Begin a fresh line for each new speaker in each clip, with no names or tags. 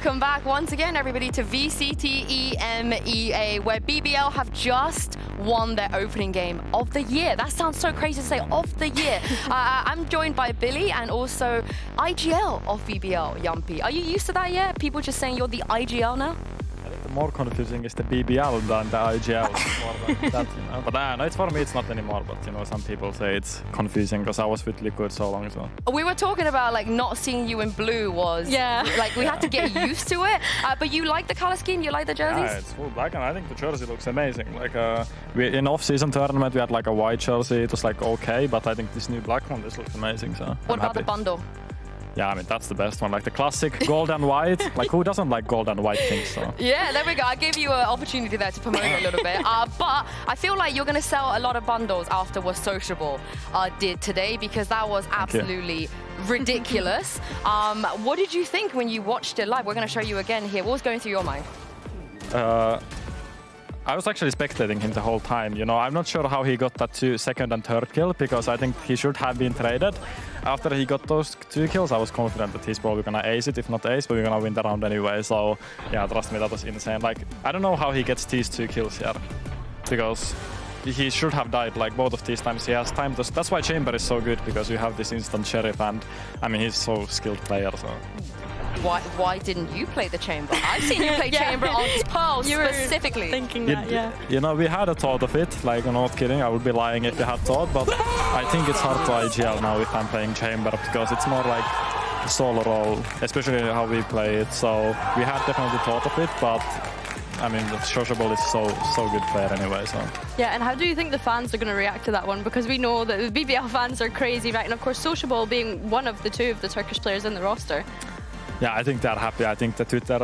Welcome back once again, everybody, to VCT EMEA, where BBL have just won their opening game of the year. That sounds so crazy to say, of the year. I'm joined by Billy and also IGL of BBL, Yampi. Are you used to that yet? People just saying you're the IGL now?
The more confusing is the BBL than the IGL. More than that, you know. But no, it's for me, it's not anymore. But you know, some people say it's confusing because I was with Liquid so long ago.
We were talking about like not seeing you in blue was like we had to get used to it. But you like the color scheme? You like the jerseys?
Yeah, it's full black, and I think the jersey looks amazing. Like in off-season tournament, we had like a white jersey. It was like okay, but I think this new black one, this looks amazing. So
what about the bundle?
Yeah, I mean, that's the best one. Like the classic gold and white. Like who doesn't like gold and white things? So.
Yeah, there we go. I gave you an opportunity there to promote it a little bit. But I feel like you're going to sell a lot of bundles after what Sociable did today, because that was absolutely ridiculous. What did you think when you watched it live? We're going to show you again here. What was going through your mind?
I was actually spectating him the whole time. You know, I'm not sure how he got that second and third kill, because I think he should have been traded. After he got those 2 kills, I was confident that he's probably gonna ace it, if not ace, but we're gonna win the round anyway. So yeah, trust me, that was insane. Like, I don't know how he gets these 2 kills here, because he should have died like both of these times. He has time to. That's why Chamber is so good, because you have this instant sheriff, and I mean, he's so skilled player. So.
Why didn't you play the Chamber? I've seen you play Chamber on Pearl specifically.
Thinking that,
You know, we had a thought of it, like, I'm not kidding, I would be lying if we had thought, but I think it's hard to IGL now if I'm playing Chamber, because it's more like a solo role, especially how we play it. So we had definitely thought of it, but I mean, the Sociable is so good player anyway, so.
Yeah, and how do you think the fans are going to react to that one? Because we know that the BBL fans are crazy, right? And of course, Sociable being one of the 2 of the Turkish players in the roster.
Yeah, I think they're happy. I think the Twitter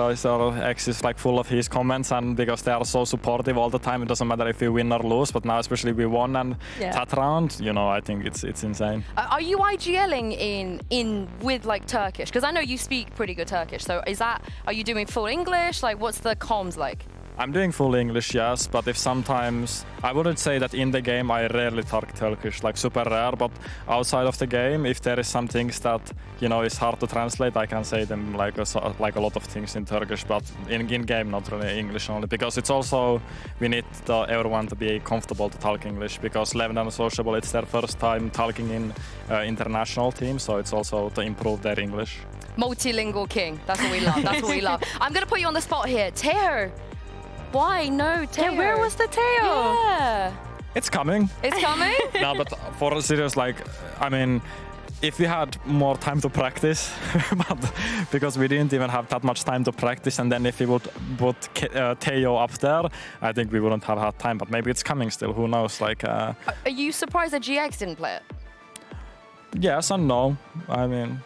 X is like full of his comments, and because they are so supportive all the time, it doesn't matter if we win or lose, but now especially we won, and that round, you know, I think it's insane.
Are you IGLing in with like Turkish? Because I know you speak pretty good Turkish, so are you doing full English? Like, what's the comms like?
I'm doing full English, yes, but if sometimes, I wouldn't say that in the game I rarely talk Turkish, like super rare, but outside of the game, if there is some things that, you know, is hard to translate, I can say them like a lot of things in Turkish, but in game, not really English only, because it's also, we need everyone to be comfortable to talk English, because Leven and Sociable, it's their first time talking in international teams, so it's also to improve their English.
Multilingual king, that's what we love, that's what we love. I'm going to put you on the spot here. Teo. Why no Teo?
Yeah, where was the Teo?
Yeah.
It's coming.
It's coming?
No, but for serious, like, I mean, if we had more time to practice, but because we didn't even have that much time to practice, and then if we would put Teo up there, I think we wouldn't have had time, but maybe it's coming still, who knows, like...
Are you surprised that GX didn't play it?
Yes and no. I mean,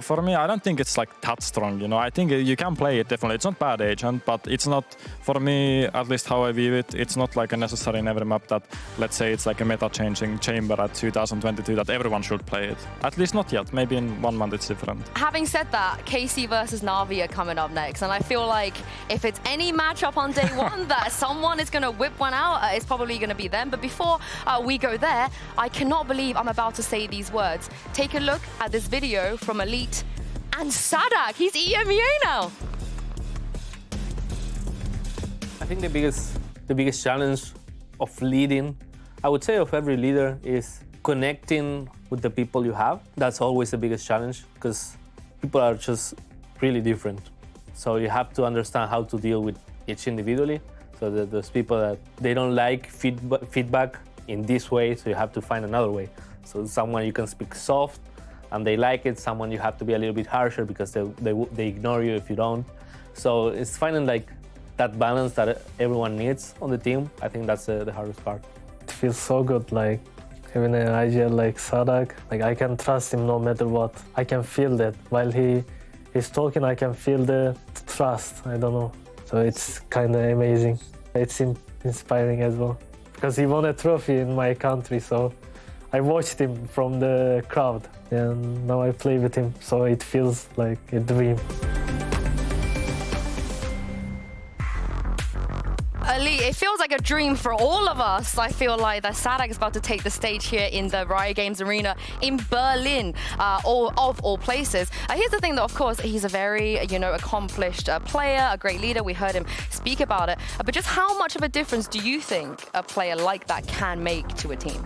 for me, I don't think it's like that strong, you know. I think you can play it, definitely. It's not bad agent, but it's not, for me, at least how I view it, it's not like a necessary in every map that, let's say it's like a meta-changing Chamber at 2022 that everyone should play it. At least not yet. Maybe in 1 month it's different.
Having said that, KC versus Navi are coming up next, and I feel like if it's any matchup on day 1 that someone is going to whip one out, it's probably going to be them. But before we go there, I cannot believe I'm about to say these words. Take a look at this video from Elite and Saadhak. He's EMEA now.
I think the biggest challenge of leading, I would say of every leader, is connecting with the people you have. That's always the biggest challenge, because people are just really different. So you have to understand how to deal with each individually. So that there's people that they don't like feedback in this way, so you have to find another way. So someone you can speak soft and they like it, someone you have to be a little bit harsher because they ignore you if you don't. So it's finding like that balance that everyone needs on the team. I think that's the hardest part.
It feels so good, like having an IGL like Saadhak. Like, I can trust him no matter what. I can feel that while he's talking, I can feel the trust. I don't know. So it's kind of amazing. It's inspiring as well, because he won a trophy in my country, so I watched him from the crowd, and now I play with him, so it feels like a dream.
Ali, it feels like a dream for all of us. I feel like that Saadhak is about to take the stage here in the Riot Games Arena in Berlin, of all places. Here's the thing, though, of course, he's a very, accomplished player, a great leader. We heard him speak about it. But just how much of a difference do you think a player like that can make to a team?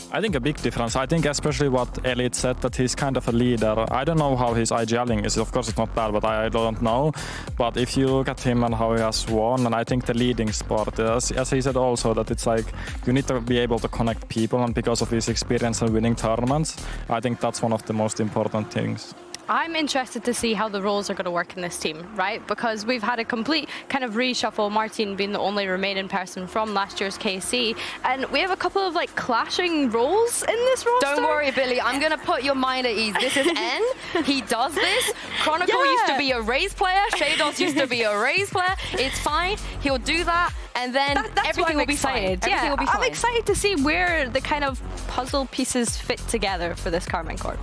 I think a big difference. I think especially what Elite said, that he's kind of a leader. I don't know how his IGLing is. Of course, it's not bad, but I don't know. But if you look at him and how he has won, and I think the leading sport, as he said also, that it's like you need to be able to connect people, and because of his experience in winning tournaments, I think that's one of the most important things.
I'm interested to see how the roles are going to work in this team, right? Because we've had a complete kind of reshuffle, Martin being the only remaining person from last year's KC, and we have a couple of like clashing roles in this roster.
Don't worry, Billy, I'm going to put your mind at ease. This is N, he does this. Chronicle used to be a Raze player, Shados used to be a Raze player. It's fine, he'll do that, and then everything will be fine. Everything will be fine.
I'm excited to see where the kind of puzzle pieces fit together for this Carmine Corp.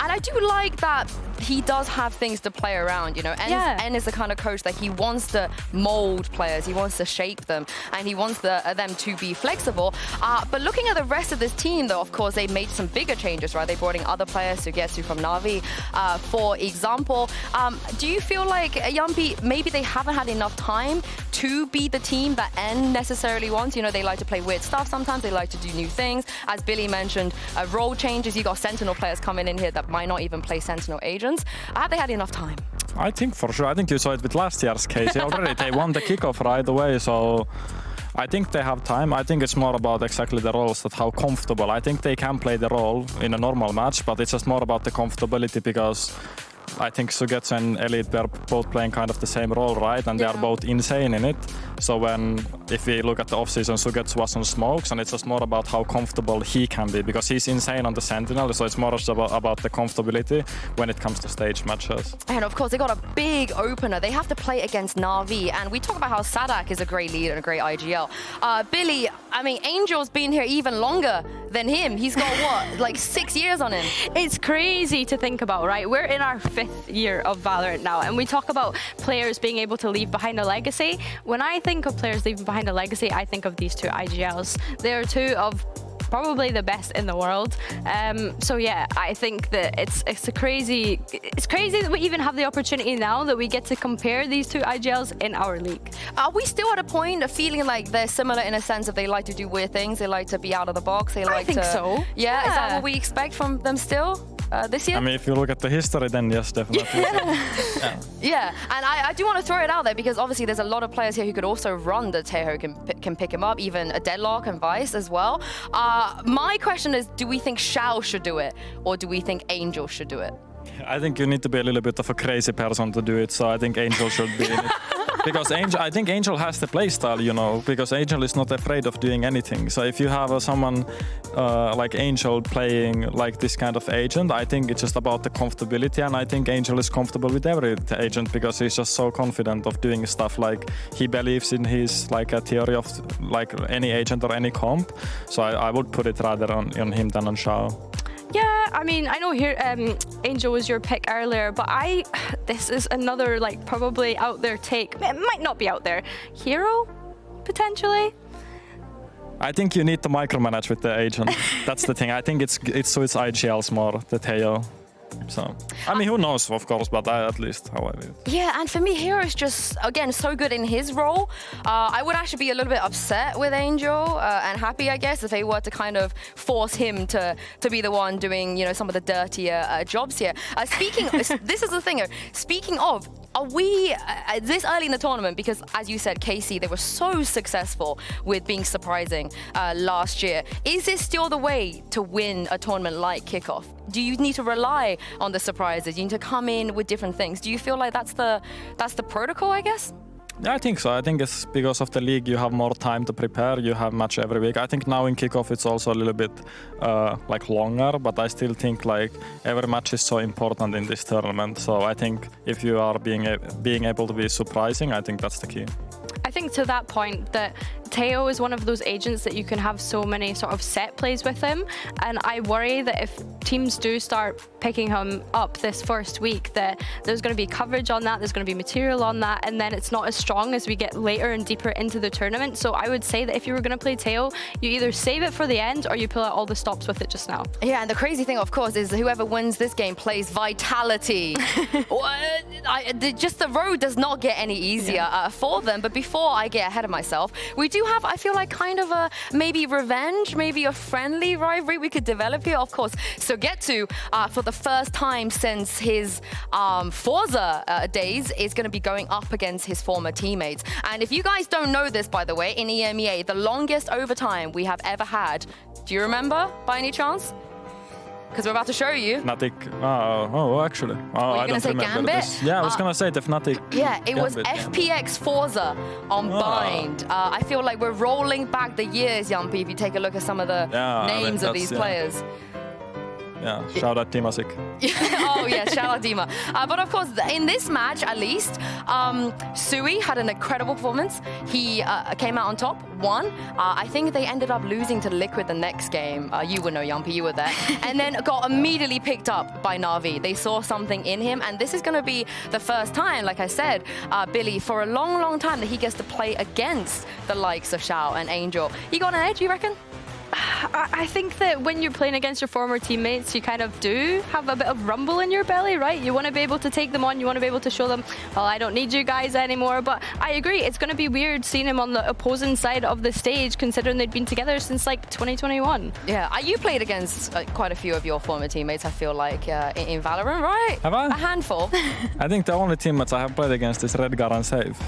And I do like that he does have things to play around, N is the kind of coach that he wants to mold players, he wants to shape them, and he wants them to be flexible. But looking at the rest of this team, though, of course, they made some bigger changes, right? They brought in other players to get to from Navi, for example. Do you feel like, Yampi, maybe they haven't had enough time to be the team that N necessarily wants? They like to play weird stuff sometimes, they like to do new things. As Billy mentioned, role changes, you got Sentinel players coming in here that might not even play Sentinel agents. Have they had enough time?
I think for sure. I think you saw it with last year's KC already. They won the kickoff right away, so I think they have time. I think it's more about exactly the roles, that how comfortable. I think they can play the role in a normal match, but it's just more about the comfortability, because I think Sugetsu and Elite were both playing kind of the same role, right? And they are both insane in it. So if we look at the offseason, Sugetsu was on smokes, and it's just more about how comfortable he can be, because he's insane on the Sentinel, so it's more just about the comfortability when it comes to stage matches.
And of course, they got a big opener. They have to play against Navi, and we talk about how Saadhak is a great leader and a great IGL. Billy, I mean, Angel's been here even longer than him. He's got, what, like 6 years on him?
It's crazy to think about, right? We're in our 5th year of Valorant now, and we talk about players being able to leave behind a legacy. When I think of players leaving behind a legacy, I think of these two IGLs. They're two of probably the best in the world. So yeah, I think that it's crazy that we even have the opportunity now that we get to compare these two IGLs in our league.
Are we still at a point of feeling like they're similar in a sense that they like to do weird things, they like to be out of the box, they like
I think so.
Yeah, is that what we expect from them still? This year?
I mean, if you look at the history, then yes, definitely.
Yeah, and I do want to throw it out there, because obviously there's a lot of players here who could also run the Taeho, can pick him up, even a Deadlock and Vice as well. My question is, do we think Shao should do it, or do we think Angel should do it?
I think you need to be a little bit of a crazy person to do it, so I think Angel should be in it. Because I think Angel has the playstyle, because Angel is not afraid of doing anything. So if you have someone like Angel playing like this kind of agent, I think it's just about the comfortability, and I think Angel is comfortable with every agent because he's just so confident of doing stuff. Like, he believes in his like a theory of like any agent or any comp. So I would put it rather on him than on Shao.
Yeah, I mean, I know here Angel was your pick earlier, but this is another like probably out there take. It might not be out there. Hero, potentially.
I think you need to micromanage with the agent. That's the thing. I think it's IGLs more, the Teo. So, I mean, who knows, of course, but at least how I view it.
Yeah, and for me, Hero is just, again, so good in his role. I would actually be a little bit upset with Angel and happy, I guess, if they were to kind of force him to be the one doing, some of the dirtier jobs here. This is the thing. Speaking of, are we this early in the tournament, because as you said, KC, they were so successful with being surprising last year. Is this still the way to win a tournament like Kickoff? Do you need to rely on the surprises? You need to come in with different things. Do you feel like that's the protocol, I guess?
Yeah, I think so. I think it's because of the league, you have more time to prepare. You have match every week. I think now in Kickoff it's also a little bit like longer, but I still think like every match is so important in this tournament. So I think if you are being able to be surprising, I think that's the key.
I think to that point that Teo is one of those agents that you can have so many sort of set plays with him, and I worry that if teams do start picking him up this first week, that there's going to be coverage on that, there's going to be material on that, and then it's not as strong as we get later and deeper into the tournament. So I would say that if you were going to play Teo, you either save it for the end or you pull out all the stops with it just now.
Yeah, and the crazy thing, of course, is whoever wins this game plays Vitality. Just the road does not get any easier for them. But before I get ahead of myself, we do have, I feel like, kind of a maybe revenge, maybe a friendly rivalry we could develop here, of course. So get to, for the first time since his Forza days, is going to be going up against his former teammates. And if you guys don't know this, by the way, in EMEA, the longest overtime we have ever had, do you remember by any chance? Because we're about to show you.
Fnatic. Actually.
I don't remember Gambit?
This. Yeah, I was gonna say the Fnatic.
Yeah, it was
Gambit,
FPX Forza on Bind. I feel like we're rolling back the years, Jumpy, if you take a look at some of the names of these players.
Yeah, shout out Dimasik.
Oh, yeah, shout out Dima. But of course, in this match, at least, Sui had an incredible performance. He came out on top, won. I think they ended up losing to Liquid the next game. You would know, Jumpy, you were there. And then got immediately picked up by Navi. They saw something in him, and this is going to be the first time, like I said, Billy, for a long, long time that he gets to play against the likes of Xiao and Angel. He got an edge, you reckon?
I think that when you're playing against your former teammates, you kind of do have a bit of rumble in your belly, right? You want to be able to take them on. You want to be able to show them, well, I don't need you guys anymore. But I agree, it's going to be weird seeing him on the opposing side of the stage, considering they'd been together since like 2021.
Yeah, you played against quite a few of your former teammates, I feel like, in Valorant, right?
Have I?
A handful.
I think the only teammates I have played against is Redgar and Save.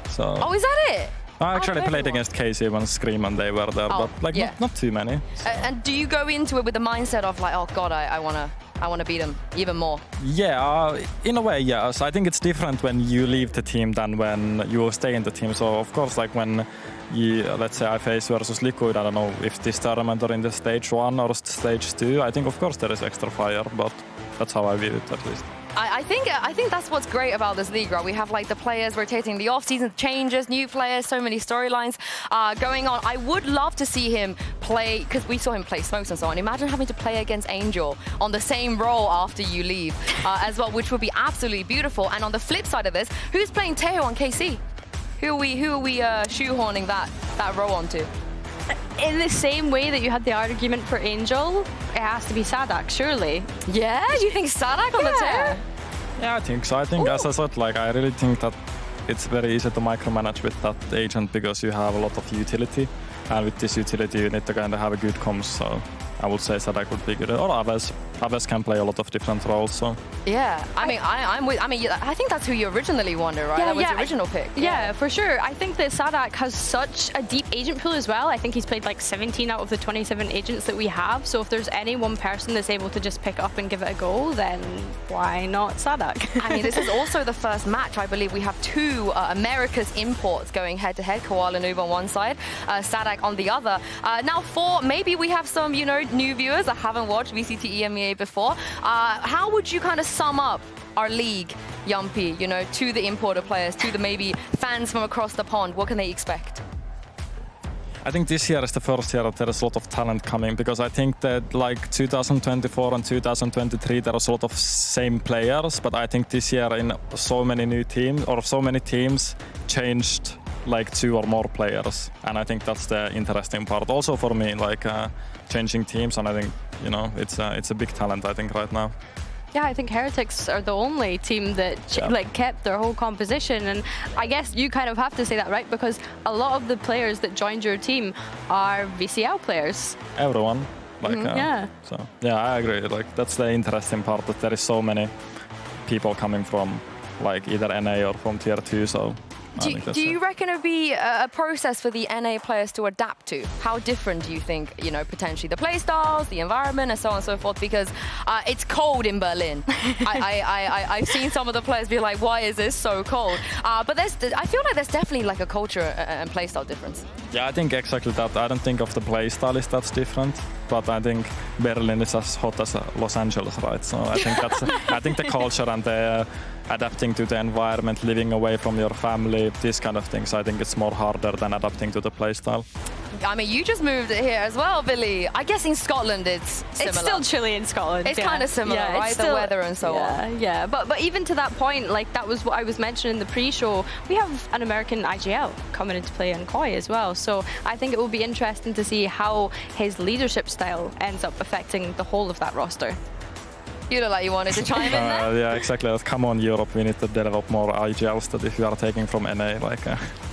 So.
Oh, is that it?
I actually played against Casey when Scream and they were there, but like not too many.
And do you go into it with the mindset of like, oh God, I wanna beat him even more?
Yeah, in a way, yes. I think it's different when you leave the team than when you stay in the team. So of course, like when you, let's say I face versus Liquid, I don't know if this tournament or in the stage 1 or stage 2, I think of course there is extra fire, but that's how I view it at least.
I think that's what's great about this league, right? We have like the players rotating, the off-season changes, new players, so many storylines going on. I would love to see him play, because we saw him play Smokes and so on. Imagine having to play against Angel on the same role after you leave as well, which would be absolutely beautiful. And on the flip side of this, who's playing Teo on KC? Who are we shoehorning that role onto?
In the same way that you had the argument for Angel, it has to be Saadhak, surely.
Yeah? You think Saadhak on the Teo?
Yeah, I think so. I think, as I said, like I really think that it's very easy to micromanage with that agent because you have a lot of utility. And with this utility, you need to kind of have a good comms. So I would say Saadhak would be good. Or Aves. Aves can play a lot of different roles. So
yeah, I think that's who you originally wanted, right? That was the original pick.
Yeah, for sure. I think that Saadhak has such a deep agent pool as well. I think he's played like 17 out of the 27 agents that we have. So if there's any one person that's able to just pick up and give it a go, then why not Saadhak?
I mean, this is also the first match. I believe we have two America's imports going head-to-head. Koala Noob on one side, Saadhak on the other. Now, maybe we have some, new viewers that haven't watched VCT EMEA before. How would you kind of sum up our league, Jumpy, to the importer players, to the maybe fans from across the pond? What can they expect?
I think this year is the first year that there is a lot of talent coming, because I think that like 2024 and 2023 there was a lot of same players, but I think this year in so many new teams or so many teams changed like 2 or more players, and I think that's the interesting part also for me, like changing teams, and I think it's a big talent I think right now.
Yeah, I think Heretics are the only team that kept their whole composition, and I guess you kind of have to say that, right? Because a lot of the players that joined your team are VCL players.
Everyone,
yeah.
So yeah, I agree. Like that's the interesting part, that there is so many people coming from like either NA or from tier 2. So.
Do you reckon it would be a process for the NA players to adapt to? How different do you think, potentially the play styles, the environment, and so on and so forth? Because it's cold in Berlin. I've seen some of the players be like, why is this so cold? But I feel like there's definitely like a culture and play style difference.
Yeah, I think exactly that. I don't think of the play style is that's different, but I think Berlin is as hot as Los Angeles, right? So I think I think the culture and the adapting to the environment, living away from your family, these kind of things, I think it's more harder than adapting to the playstyle.
I mean, you just moved here as well, Billy. I guess in Scotland it's similar.
It's still chilly in Scotland.
It's kind of similar,
yeah,
right? The weather and so on.
Yeah, but even to that point, like that was what I was mentioning in the pre-show. We have an American IGL coming into play in Koi as well. So I think it will be interesting to see how his leadership style ends up affecting the whole of that roster.
You look like you wanted to chime in there.
Yeah, exactly. Come on, Europe, we need to develop more IGLs that if you are taking from NA, like...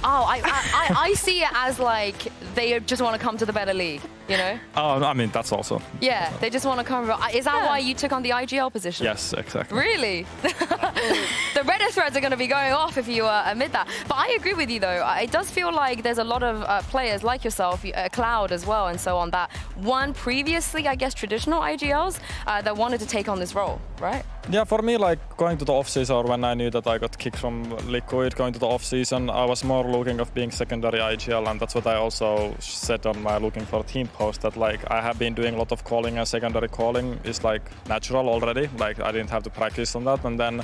Oh, I see it as like they just want to come to the better league, you know?
Oh, I mean, that's also...
Yeah, they just want to come... Is that why you took on the IGL position?
Yes, exactly.
Really? The Reddit threads are going to be going off if you admit that. But I agree with you, though. It does feel like there's a lot of players like yourself, Cloud as well, and so on, that won previously, I guess, traditional IGLs that wanted to take on this role, right?
Yeah, for me, like going to the off-season, or when I knew that I got kicked from Liquid, going to the off-season, I was more looking of being secondary IGL, and that's what I also said on my looking for a team post, that like I have been doing a lot of calling, and secondary calling is like natural already, like I didn't have to practice on that. And then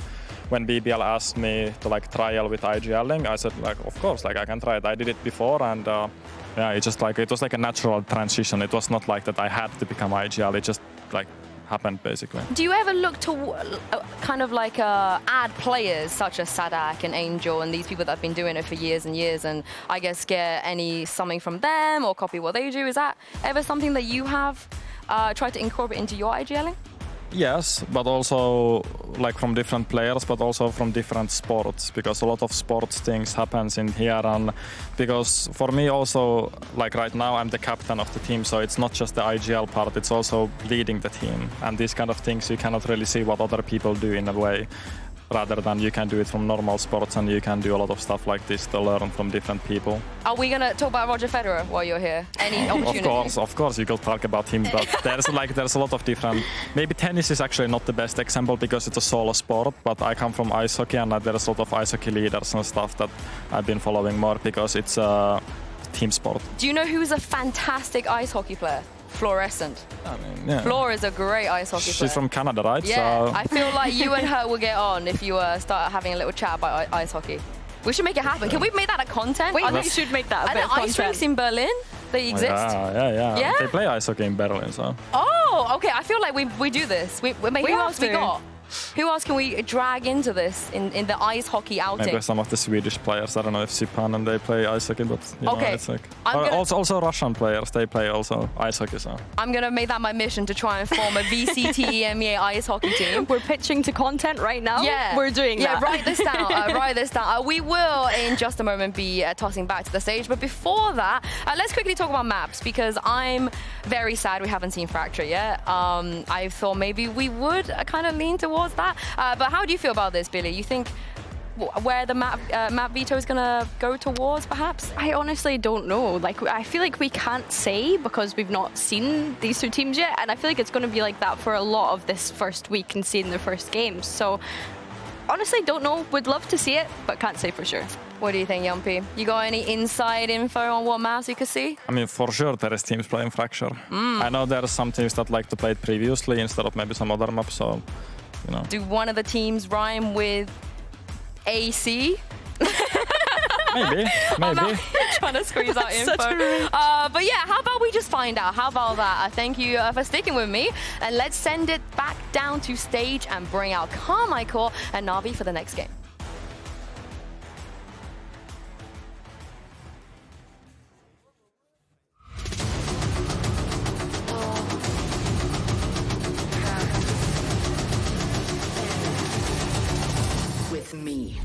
when BBL asked me to like trial with IGLing, I said like, of course, like I can try it. I did it before, and yeah, it was like a natural transition. It was not like that I had to become IGL. It just like happened basically.
Do you ever look to kind of like add players such as Saadhak and Angel and these people that have been doing it for years and years, and I guess get something from them or copy what they do? Is that ever something that you have tried to incorporate into your IGLing?
Yes, but also like from different players, but also from different sports, because a lot of sports things happens in here. And because for me also, like right now I'm the captain of the team, so it's not just the IGL part, it's also leading the team. And these kind of things you cannot really see what other people do in a way, rather than you can do it from normal sports, and you can do a lot of stuff like this to learn from different people.
Are we gonna talk about Roger Federer while you're here? Any opportunity?
Of course, you could talk about him, but there's a lot of different. Maybe tennis is actually not the best example because it's a solo sport, but I come from ice hockey, and there's a lot of ice hockey leaders and stuff that I've been following more because it's a team sport.
Do you know who's a fantastic ice hockey player? Fluorescent.
I mean, yeah.
Flora is a great ice hockey player.
She's from Canada, right?
Yeah,
so...
I feel like you and her will get on if you start having a little chat about ice hockey. We should make it happen. Can we make that a content?
We should make that a bit of
ice rinks in Berlin, they exist.
Yeah. They play ice hockey in Berlin, so.
Oh, okay. I feel like we do this. Who else we got? Who else can we drag into this in the ice hockey outing?
Maybe some of the Swedish players. I don't know if Sipan and they play ice hockey, but you know, it's like also Russian players. They play also ice hockey. So
I'm gonna make that my mission to try and form a VCT EMEA ice hockey team.
We're pitching to content right now.
Yeah,
we're doing that.
Yeah, write this down. Write this down. We will in just a moment be tossing back to the stage, but before that, let's quickly talk about maps, because I'm very sad we haven't seen Fracture yet. I thought maybe we would kind of lean towards that. But how do you feel about this, Billy? You think where the map veto is going to go towards, perhaps?
I honestly don't know. Like, I feel like we can't say because we've not seen these two teams yet, and I feel like it's going to be like that for a lot of this first week and seeing their first games. So, honestly, don't know. Would love to see it, but can't say for sure.
What do you think, Jumpy? You got any inside info on what maps you could see?
I mean, for sure there is teams playing Fracture. I know there are some teams that like to play it previously instead of maybe some other maps, so... You know. Do
one of the teams rhyme with AC?
Maybe.
I'm not trying to squeeze out info. But yeah, how about we just find out? How about that? Thank you for sticking with me. And let's send it back down to stage and bring out Carmichael and Navi for the next game.
Me.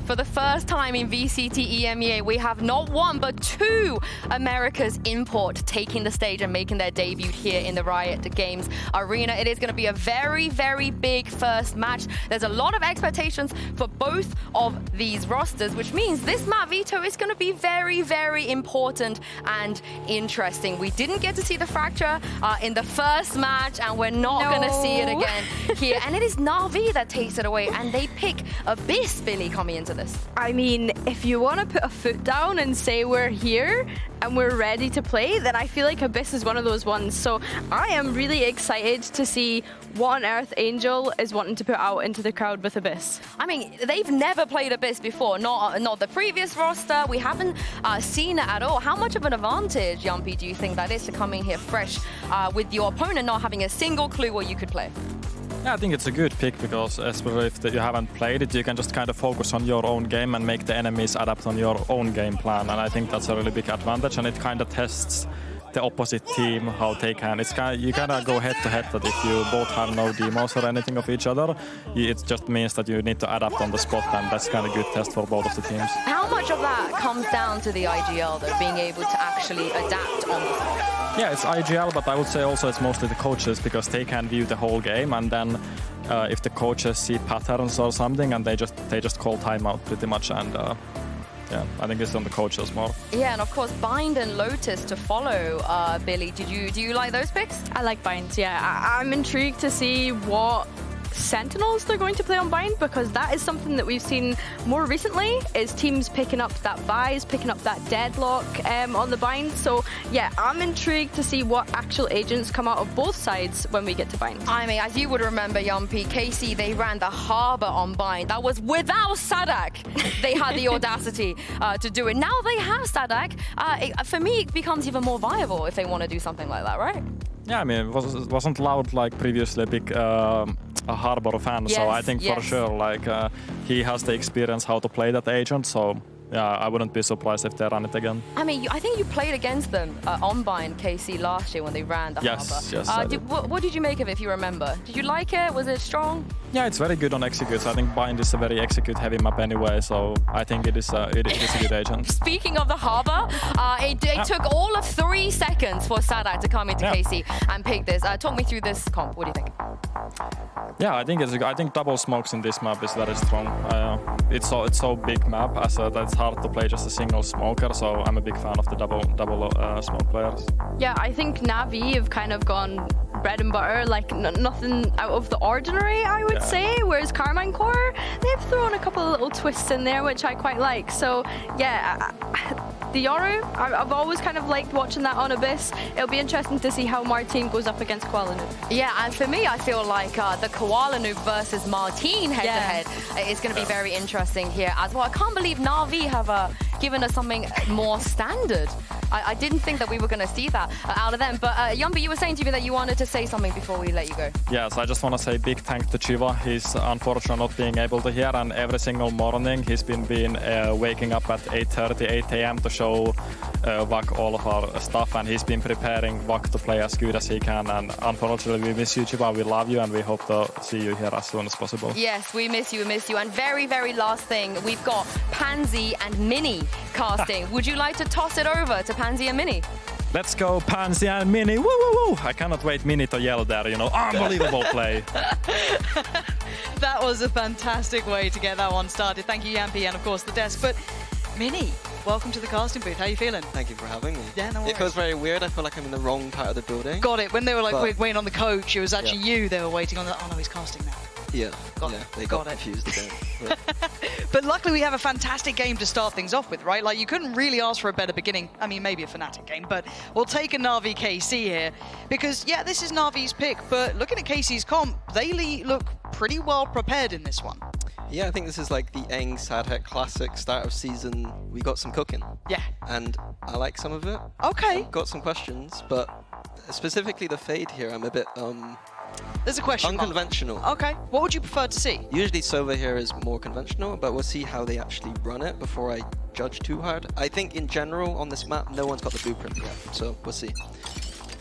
For the first time in VCT EMEA, we have not one, but two America's import taking the stage and making their debut here in the Riot Games arena. It is going to be a very, very big first match. There's a lot of expectations for both of these rosters, which means this map, Veto, is going to be very, very important and interesting. We didn't get to see the fracture in the first match, and we're not going to see it again here. And it is Navi that takes it away, and they pick Abyss, Billy, coming into this.
I mean, if you want to put a foot down and say we're here and we're ready to play, then I feel like Abyss is one of those ones. So I am really excited to see what on earth Angel is wanting to put out into the crowd with Abyss.
I mean, they've never played Abyss before, not the previous roster. We haven't seen it at all. How much of an advantage, Yumpy, do you think that is to come in here fresh with your opponent not having a single clue what you could play?
Yeah, I think it's a good pick because especially if you haven't played it, you can just kind of focus on your own game and make the enemies adapt on your own game plan. And I think that's a really big advantage, and it kind of tests the opposite team, how they can. It's kind of, you kind of go head to head that if you both have no demos or anything of each other, it just means that you need to adapt on the spot, and that's kind of a good test for both of the teams.
How much of that comes down to the IGL, though, being able to actually adapt on the spot?
Yeah, it's IGL, but I would say also it's mostly the coaches because they can view the whole game, and then if the coaches see patterns or something, and they just call timeout pretty much, and yeah, I think it's on the coaches more.
Yeah, and of course Bind and Lotus to follow. Billy, do you like those picks?
I like Bind, yeah. I'm intrigued to see what Sentinels they're going to play on Bind, because that is something that we've seen more recently, is teams picking up that Vise, picking up that Deadlock on the Bind. So yeah, I'm intrigued to see what actual agents come out of both sides when we get to Bind.
I mean, as you would remember, Yumpy, KC, they ran the Harbor on Bind. That was without Saadhak. They had the audacity to do it. Now they have Saadhak. For me, it becomes even more viable if they want to do something like that, right?
Yeah, I mean, it wasn't Loud like previously a big a Harbor fan,
yes,
so I think for sure, like he has the experience how to play that agent, so yeah, I wouldn't be surprised if they run it again.
I mean, I think you played against them on Bind, KC, last year when they ran the Harbor.
Yes,
what did you make of it, if you remember? Did you like it? Was it strong?
Yeah, it's very good on executes. I think Bind is a very execute-heavy map anyway, so I think it is a good agent.
Speaking of the Harbor, it took all of 3 seconds for Saadhak to come into KC and pick this. Talk me through this comp. What do you think?
Yeah, I think double smokes in this map is very strong. It's so big map, that it's hard to play just a single smoker. So I'm a big fan of the double smoke players.
Yeah, I think Navi have kind of gone bread and butter, like nothing out of the ordinary, I would say. Whereas Carmine Core, they've thrown a couple of little twists in there, which I quite like. So yeah, the Yoru, I've always kind of liked watching that on Abyss. It'll be interesting to see how Martine goes up against Koala Noob.
Yeah, and for me, I feel like the Koala Noob versus Martine head-to-head is going to be very interesting here as well. I can't believe Navi have given us something more standard. I didn't think that we were going to see that out of them. But Yumpy, you were saying to me that you wanted to say something before we let you go.
Yes, I just want to say big thank to Chiva. He's unfortunately not being able to hear, and every single morning he's been waking up at 8:30, 8 a.m. to show Vak all of our stuff, and he's been preparing Vak to play as good as he can. And unfortunately, we miss you, Chiva. We love you, and we hope to see you here as soon as possible.
Yes, we miss you. And very, very last thing, we've got Pansy and Mini casting. Would you like to toss it over to Pansy and Mini?
Let's go, Pansy and Mini. Woo, woo, woo. I cannot wait Mini to yell there, unbelievable play.
That was a fantastic way to get that one started. Thank you, Yumpy, and of course the desk. But Mini, welcome to the casting booth. How are you feeling?
Thank you for having me.
Yeah, no worries.
It feels very weird. I feel like I'm in the wrong part of the building.
Got it. When they were like waiting on the coach, it was actually you they were waiting on. Oh no, he's casting now.
Yeah, they got
it.
confused again.
But luckily we have a fantastic game to start things off with, right? Like, you couldn't really ask for a better beginning. I mean, maybe a Fnatic game, but we'll take a Navi KC here. Because, yeah, this is Navi's pick, but looking at KC's comp, they look pretty well prepared in this one.
Yeah, I think this is like the Eng Saadhak classic start of season. We got some cooking.
Yeah.
And I like some of it.
Okay.
I've got some questions, but specifically the fade here, I'm a bit
there's a question
unconventional.
Okay. What would you prefer to see?
Usually Sova here is more conventional, but we'll see how they actually run it before I judge too hard. I think in general on this map, no one's got the blueprint yet, so we'll see.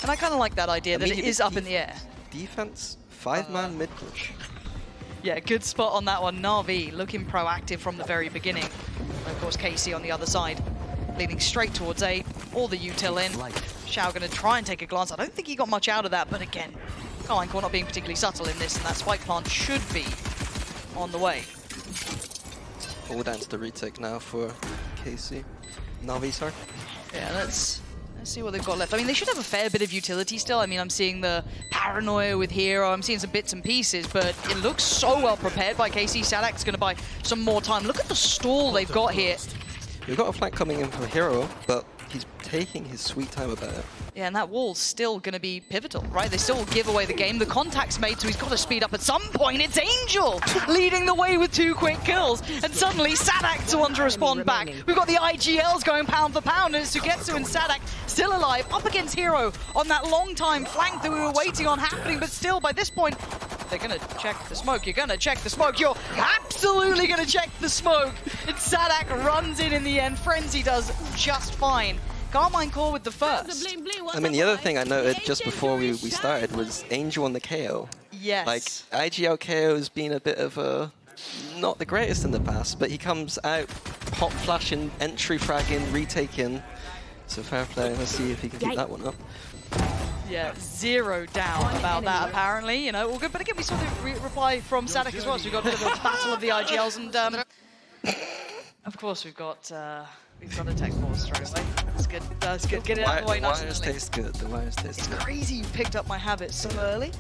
And I kind of like that idea that it is up in the air.
Defense, 5-man mid push.
Yeah, good spot on that one. Navi looking proactive from the very beginning. And of course, KC on the other side, leaning straight towards A, all the util in. Xiao going to try and take a glance. I don't think he got much out of that, but again, Carmichael not being particularly subtle in this, and that spike plant should be on the way.
All down to the retake now for KC. Navi, sorry.
Yeah, let's see what they've got left. I mean, they should have a fair bit of utility still. I mean, I'm seeing the paranoia with Hero. I'm seeing some bits and pieces, but it looks so well prepared by KC. Saadhak's going to buy some more time. Look at the stall they've got here.
We've got a flank coming in from Hero, but he's taking his sweet time about it.
Yeah, and that wall's still going to be pivotal, right? They still will give away the game. The contact's made, so he's got to speed up at some point. It's Angel leading the way with 2 quick kills, and suddenly Saadhak's the one to respond back. We've got the IGLs going pound for pound, and it's Sugetsu and Saadhak still alive, up against Hero on that long time flank that we were waiting on happening, but still, by this point, they're going to check the smoke. You're going to check the smoke. You're absolutely going to check the smoke. And Saadhak runs in the end. Frenzy does just fine. Carmine Core with the first.
I mean, the other thing I noted just before we started was Angel on the KO.
Yes.
Like, IGL KO has been a bit of a... not the greatest in the past, but he comes out, pop flashing, entry fragging, retaking. So fair play. Let's see if he can keep that one up.
Yeah, 0 down about that, apparently. You know, all good. But again, we saw the reply from Saadhak as well, so we got a bit of a battle of the IGLs. And of course, we've got a tech force straight away. That's good. That's good. Get it out of the way nice and early.
The wires taste good. The wires taste
It's
good.
crazy you picked up my habit so early.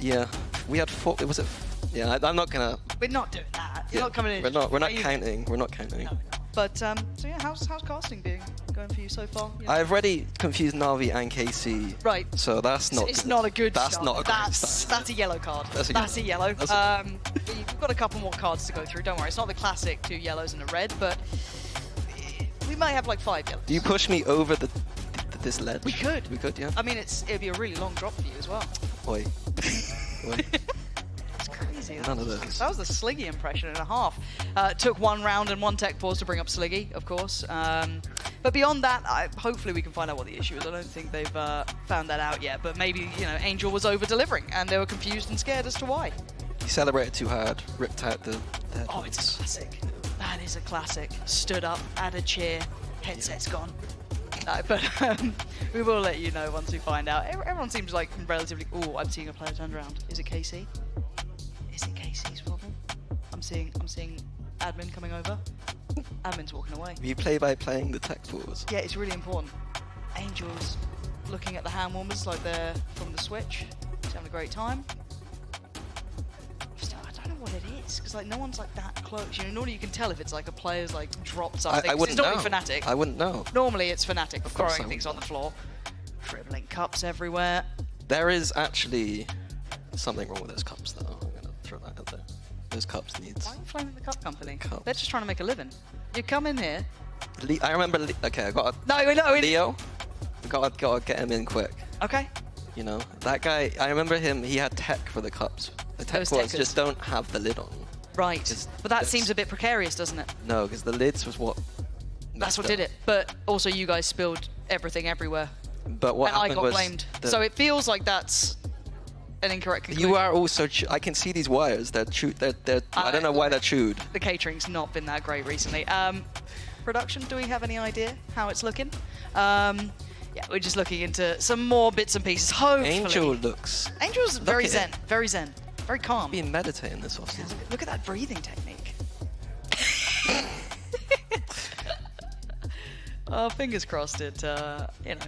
Yeah, we had 4. Was it? Yeah, I'm not gonna.
We're not doing that. You're not coming in.
We're not counting. We're not counting.
No. But so yeah, how's casting going for you so far? You know?
I've already confused Navi and KC.
Right.
So that's not.
It's
good.
not a good
That's
start.
not a great start.
That's a yellow card.
That's a yellow.
We've got a couple more cards to go through. Don't worry, it's not the classic 2 yellows and a red, but we might have like 5 yellows.
Do you push me over this ledge?
We could.
We could, yeah.
I mean, it'd be a really long drop for you as well.
Oi. Oi.
It's crazy.
None of those.
That was the Sliggy impression and a half. Took 1 round and 1 tech pause to bring up Sliggy, of course. But beyond that, hopefully we can find out what the issue is. I don't think they've found that out yet, but maybe, you know, Angel was over-delivering and they were confused and scared as to why.
He celebrated too hard, ripped out the
Oh, it's a classic. That is a classic. Stood up, had a cheer, headset's gone. No, but we will let you know once we find out. Everyone seems like relatively... Oh, I'm seeing a player turned around. Is it KC? Is it KC's problem? I'm seeing admin coming over. Admin's walking away.
You play by playing the tech pools.
Yeah, it's really important. Angel's looking at the hand warmers like they're from the Switch. He's having a great time. Still, I don't know what it is, because like no one's like that close. You know, normally you can tell if it's like a player's like dropped something.
I wouldn't
it's
know.
not Fnatic.
I wouldn't know.
Normally it's Fnatic
Of course
throwing things on the floor. Dribbling cups everywhere.
There is actually something wrong with those cups, though. I'm gonna throw that out there. Those cups needs.
Why are you flaming the cup company?
Cups.
They're just trying to make a living. You come in here.
I remember. Okay, I got
No.
Leo. Gotta get him in quick.
Okay.
You know, that guy. I remember him. He had tech for the cups. The tech
Those
boards
techers.
just don't have the lid on.
Right.
Just-
But that
that's-
seems a bit precarious, doesn't it?
No, because the lids was what.
That's what
messed
did
up.
it. But also you guys spilled everything everywhere.
But what
and I
happened
got
was
blamed.
the-
So it feels like that's an incorrect conclusion.
You are also. I can see these wires. They're chewed. They're. I don't know why they're chewed.
The catering's not been that great recently. Production, do we have any idea how it's looking? Yeah, we're just looking into some more bits and pieces. Hopefully.
Angel looks.
Angel's very
at
zen.
it.
Very zen. Very calm.
Been meditating this often.
Look at that breathing technique. Fingers crossed it, you know,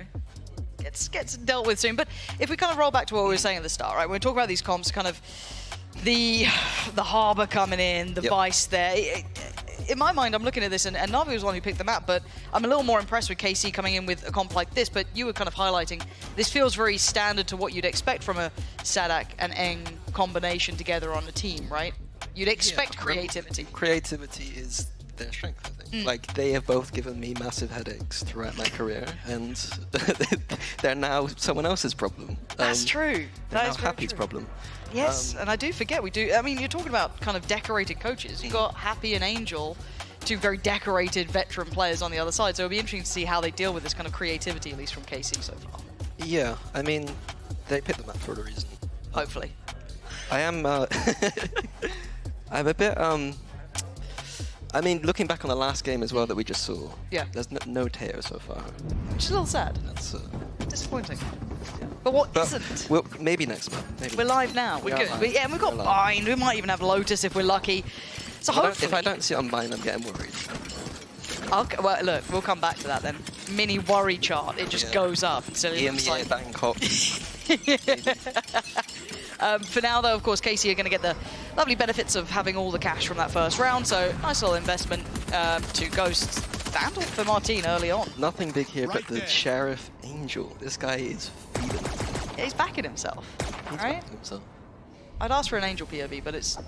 gets dealt with soon. But if we kind of roll back to what we were saying at the start, right? When we talk about these comps, kind of the Harbor coming in, the
Yep.
Vice there. In my mind, I'm looking at this, and Navi was the one who picked them up, but I'm a little more impressed with KC coming in with a comp like this, but you were kind of highlighting, this feels very standard to what you'd expect from a Saadhak and Eng combination together on a team, right? You'd expect creativity.
Creativity is their strength, I think. Like, they have both given me massive headaches throughout my career, and they're now someone else's problem.
That's true.
They're
That
now
is very
Happy's
true.
problem.
Yes, and I do forget we do. I mean, you're talking about kind of decorated coaches. You've got Happy and Angel, 2 very decorated veteran players on the other side. So it'll be interesting to see how they deal with this kind of creativity, at least from KC so far.
Yeah, I mean, they picked them up for a reason.
Hopefully.
I am. I'm a bit. I mean, looking back on the last game as well that we just saw.
Yeah.
There's no Teo so far.
Which is a little sad.
That's.
Disappointing. But what
But
not
we'll, maybe next month. Maybe.
We're live now. We're
We are
good.
live.
And we've got
We're live.
Bind. We might even have Lotus if we're lucky. So hopefully...
If I don't see it on Bind, I'm getting worried.
Okay, well, look, we'll come back to that then. Mini worry chart. It just
Yeah.
goes up. So it looks
EMEA
like...
Bangkok.
For now, though, of course, KC are going to get the lovely benefits of having all the cash from that first round. So nice little investment to Ghost Vandal for Martin early on.
Nothing big here, but the Sheriff Angel. This guy is feeding.
Yeah, he's backing himself,
He's
right?
backing himself.
I'd ask for an Angel POV, but it's...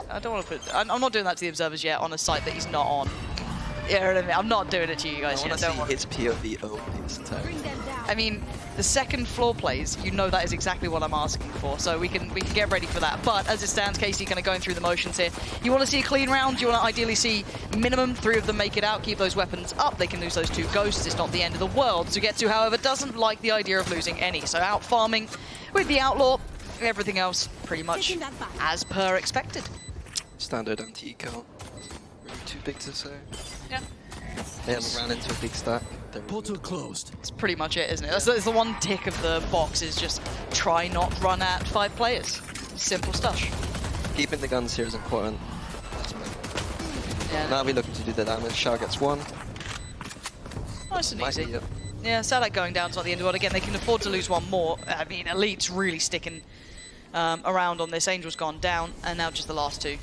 I don't want to put... I'm not doing that to the observers yet on a site that he's not on. You know what I mean? I'm not doing it to you guys
I
yet.
want to
Don't
see
worry.
his POV only this entire game.
I mean, the second floor plays, you know that is exactly what I'm asking for, so we can get ready for that. But as it stands, Casey kind of going through the motions here. You want to see a clean round, you want to ideally see minimum 3 of them make it out, keep those weapons up. They can lose those 2 ghosts, it's not the end of the world to get to, however, doesn't like the idea of losing any. So out farming with the Outlaw, everything else pretty much as per expected.
Standard anti-eco. Really too big to say.
Yeah.
They haven't ran into a big stack.
Portal closed.
That's pretty much it, isn't it? That's the one tick of the box is just try not run at 5 players. Simple stuff.
Keeping the guns here is important.
Yeah.
Navi looking to do the damage. Shah gets 1.
Nice and
Might
easy.
be it.
Yeah, Saadhak going down is not the end of the world. Again, they can afford to lose 1 more. I mean, Elite's really sticking around on this. Angel's gone down, and now just the last 2.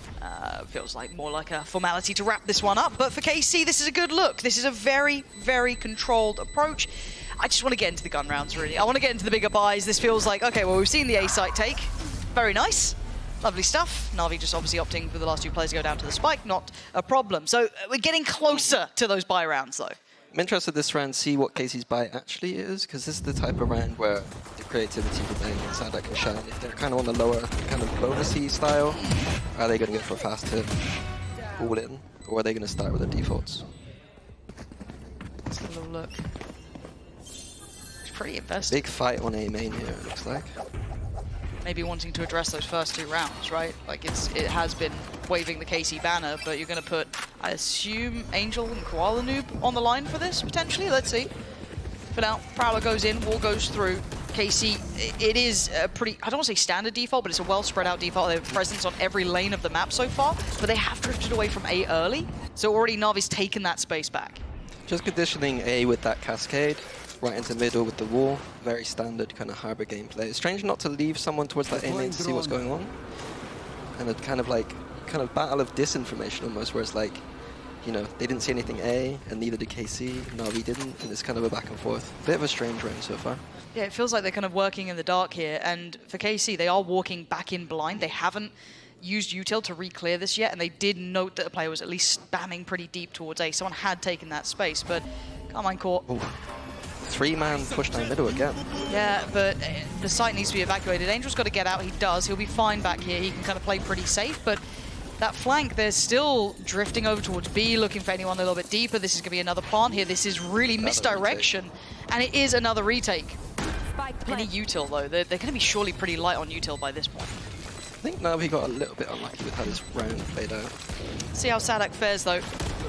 Feels like more like a formality to wrap this one up. But for KC, this is a good look. This is a very, very controlled approach. I just want to get into the gun rounds, really. I want to get into the bigger buys. This feels like, okay, well, we've seen the A site take. Very nice. Lovely stuff. Navi just obviously opting for the last 2 players to go down to the spike. Not a problem. So we're getting closer to those buy rounds, though.
I'm interested this round see what Casey's buy actually is, because this is the type of round where the creativity of the and Saadhak can shine. If they're kind of on the lower, kind of bonusy style, are they going to go for a fast hit, all in, or are they going to start with their defaults?
Let's have a little look. It's pretty invested.
Big fight on A main here, it looks like.
Maybe wanting to address those first 2 rounds, right? Like it has been waving the KC banner, but you're going to put, I assume, Angel and Koala Noob on the line for this, potentially. Let's see. For now, Prowler goes in, Wall goes through. KC, it is a pretty, I don't want to say standard default, but it's a well spread out default. They have presence on every lane of the map so far, but they have drifted away from A early. So already Navi's taken that space back.
Just conditioning A with that cascade, right into middle with the wall. Very standard kind of harbor gameplay. It's strange not to leave someone towards that A lane to see what's going on. And a kind of battle of disinformation almost, where it's like, you know, they didn't see anything A, and neither did KC, Navi didn't, and it's kind of a back and forth. Bit of a strange round so far.
Yeah, it feels like they're kind of working in the dark here, and for KC, they are walking back in blind. They haven't used util to re-clear this yet, and they did note that a player was at least spamming pretty deep towards A. Someone had taken that space, but Carmine Court.
3-man push down middle again.
Yeah, but the site needs to be evacuated. Angel's got to get out. He does. He'll be fine back here. He can kind of play pretty safe, but that flank, they're still drifting over towards B, looking for anyone a little bit deeper. This is going to be another plant here. This is really misdirection, and it is another retake. Any util, though. They're going to be surely pretty light on util by this point.
I think Navi got a little bit unlucky with how this round played out.
See how Saadhak fares, though.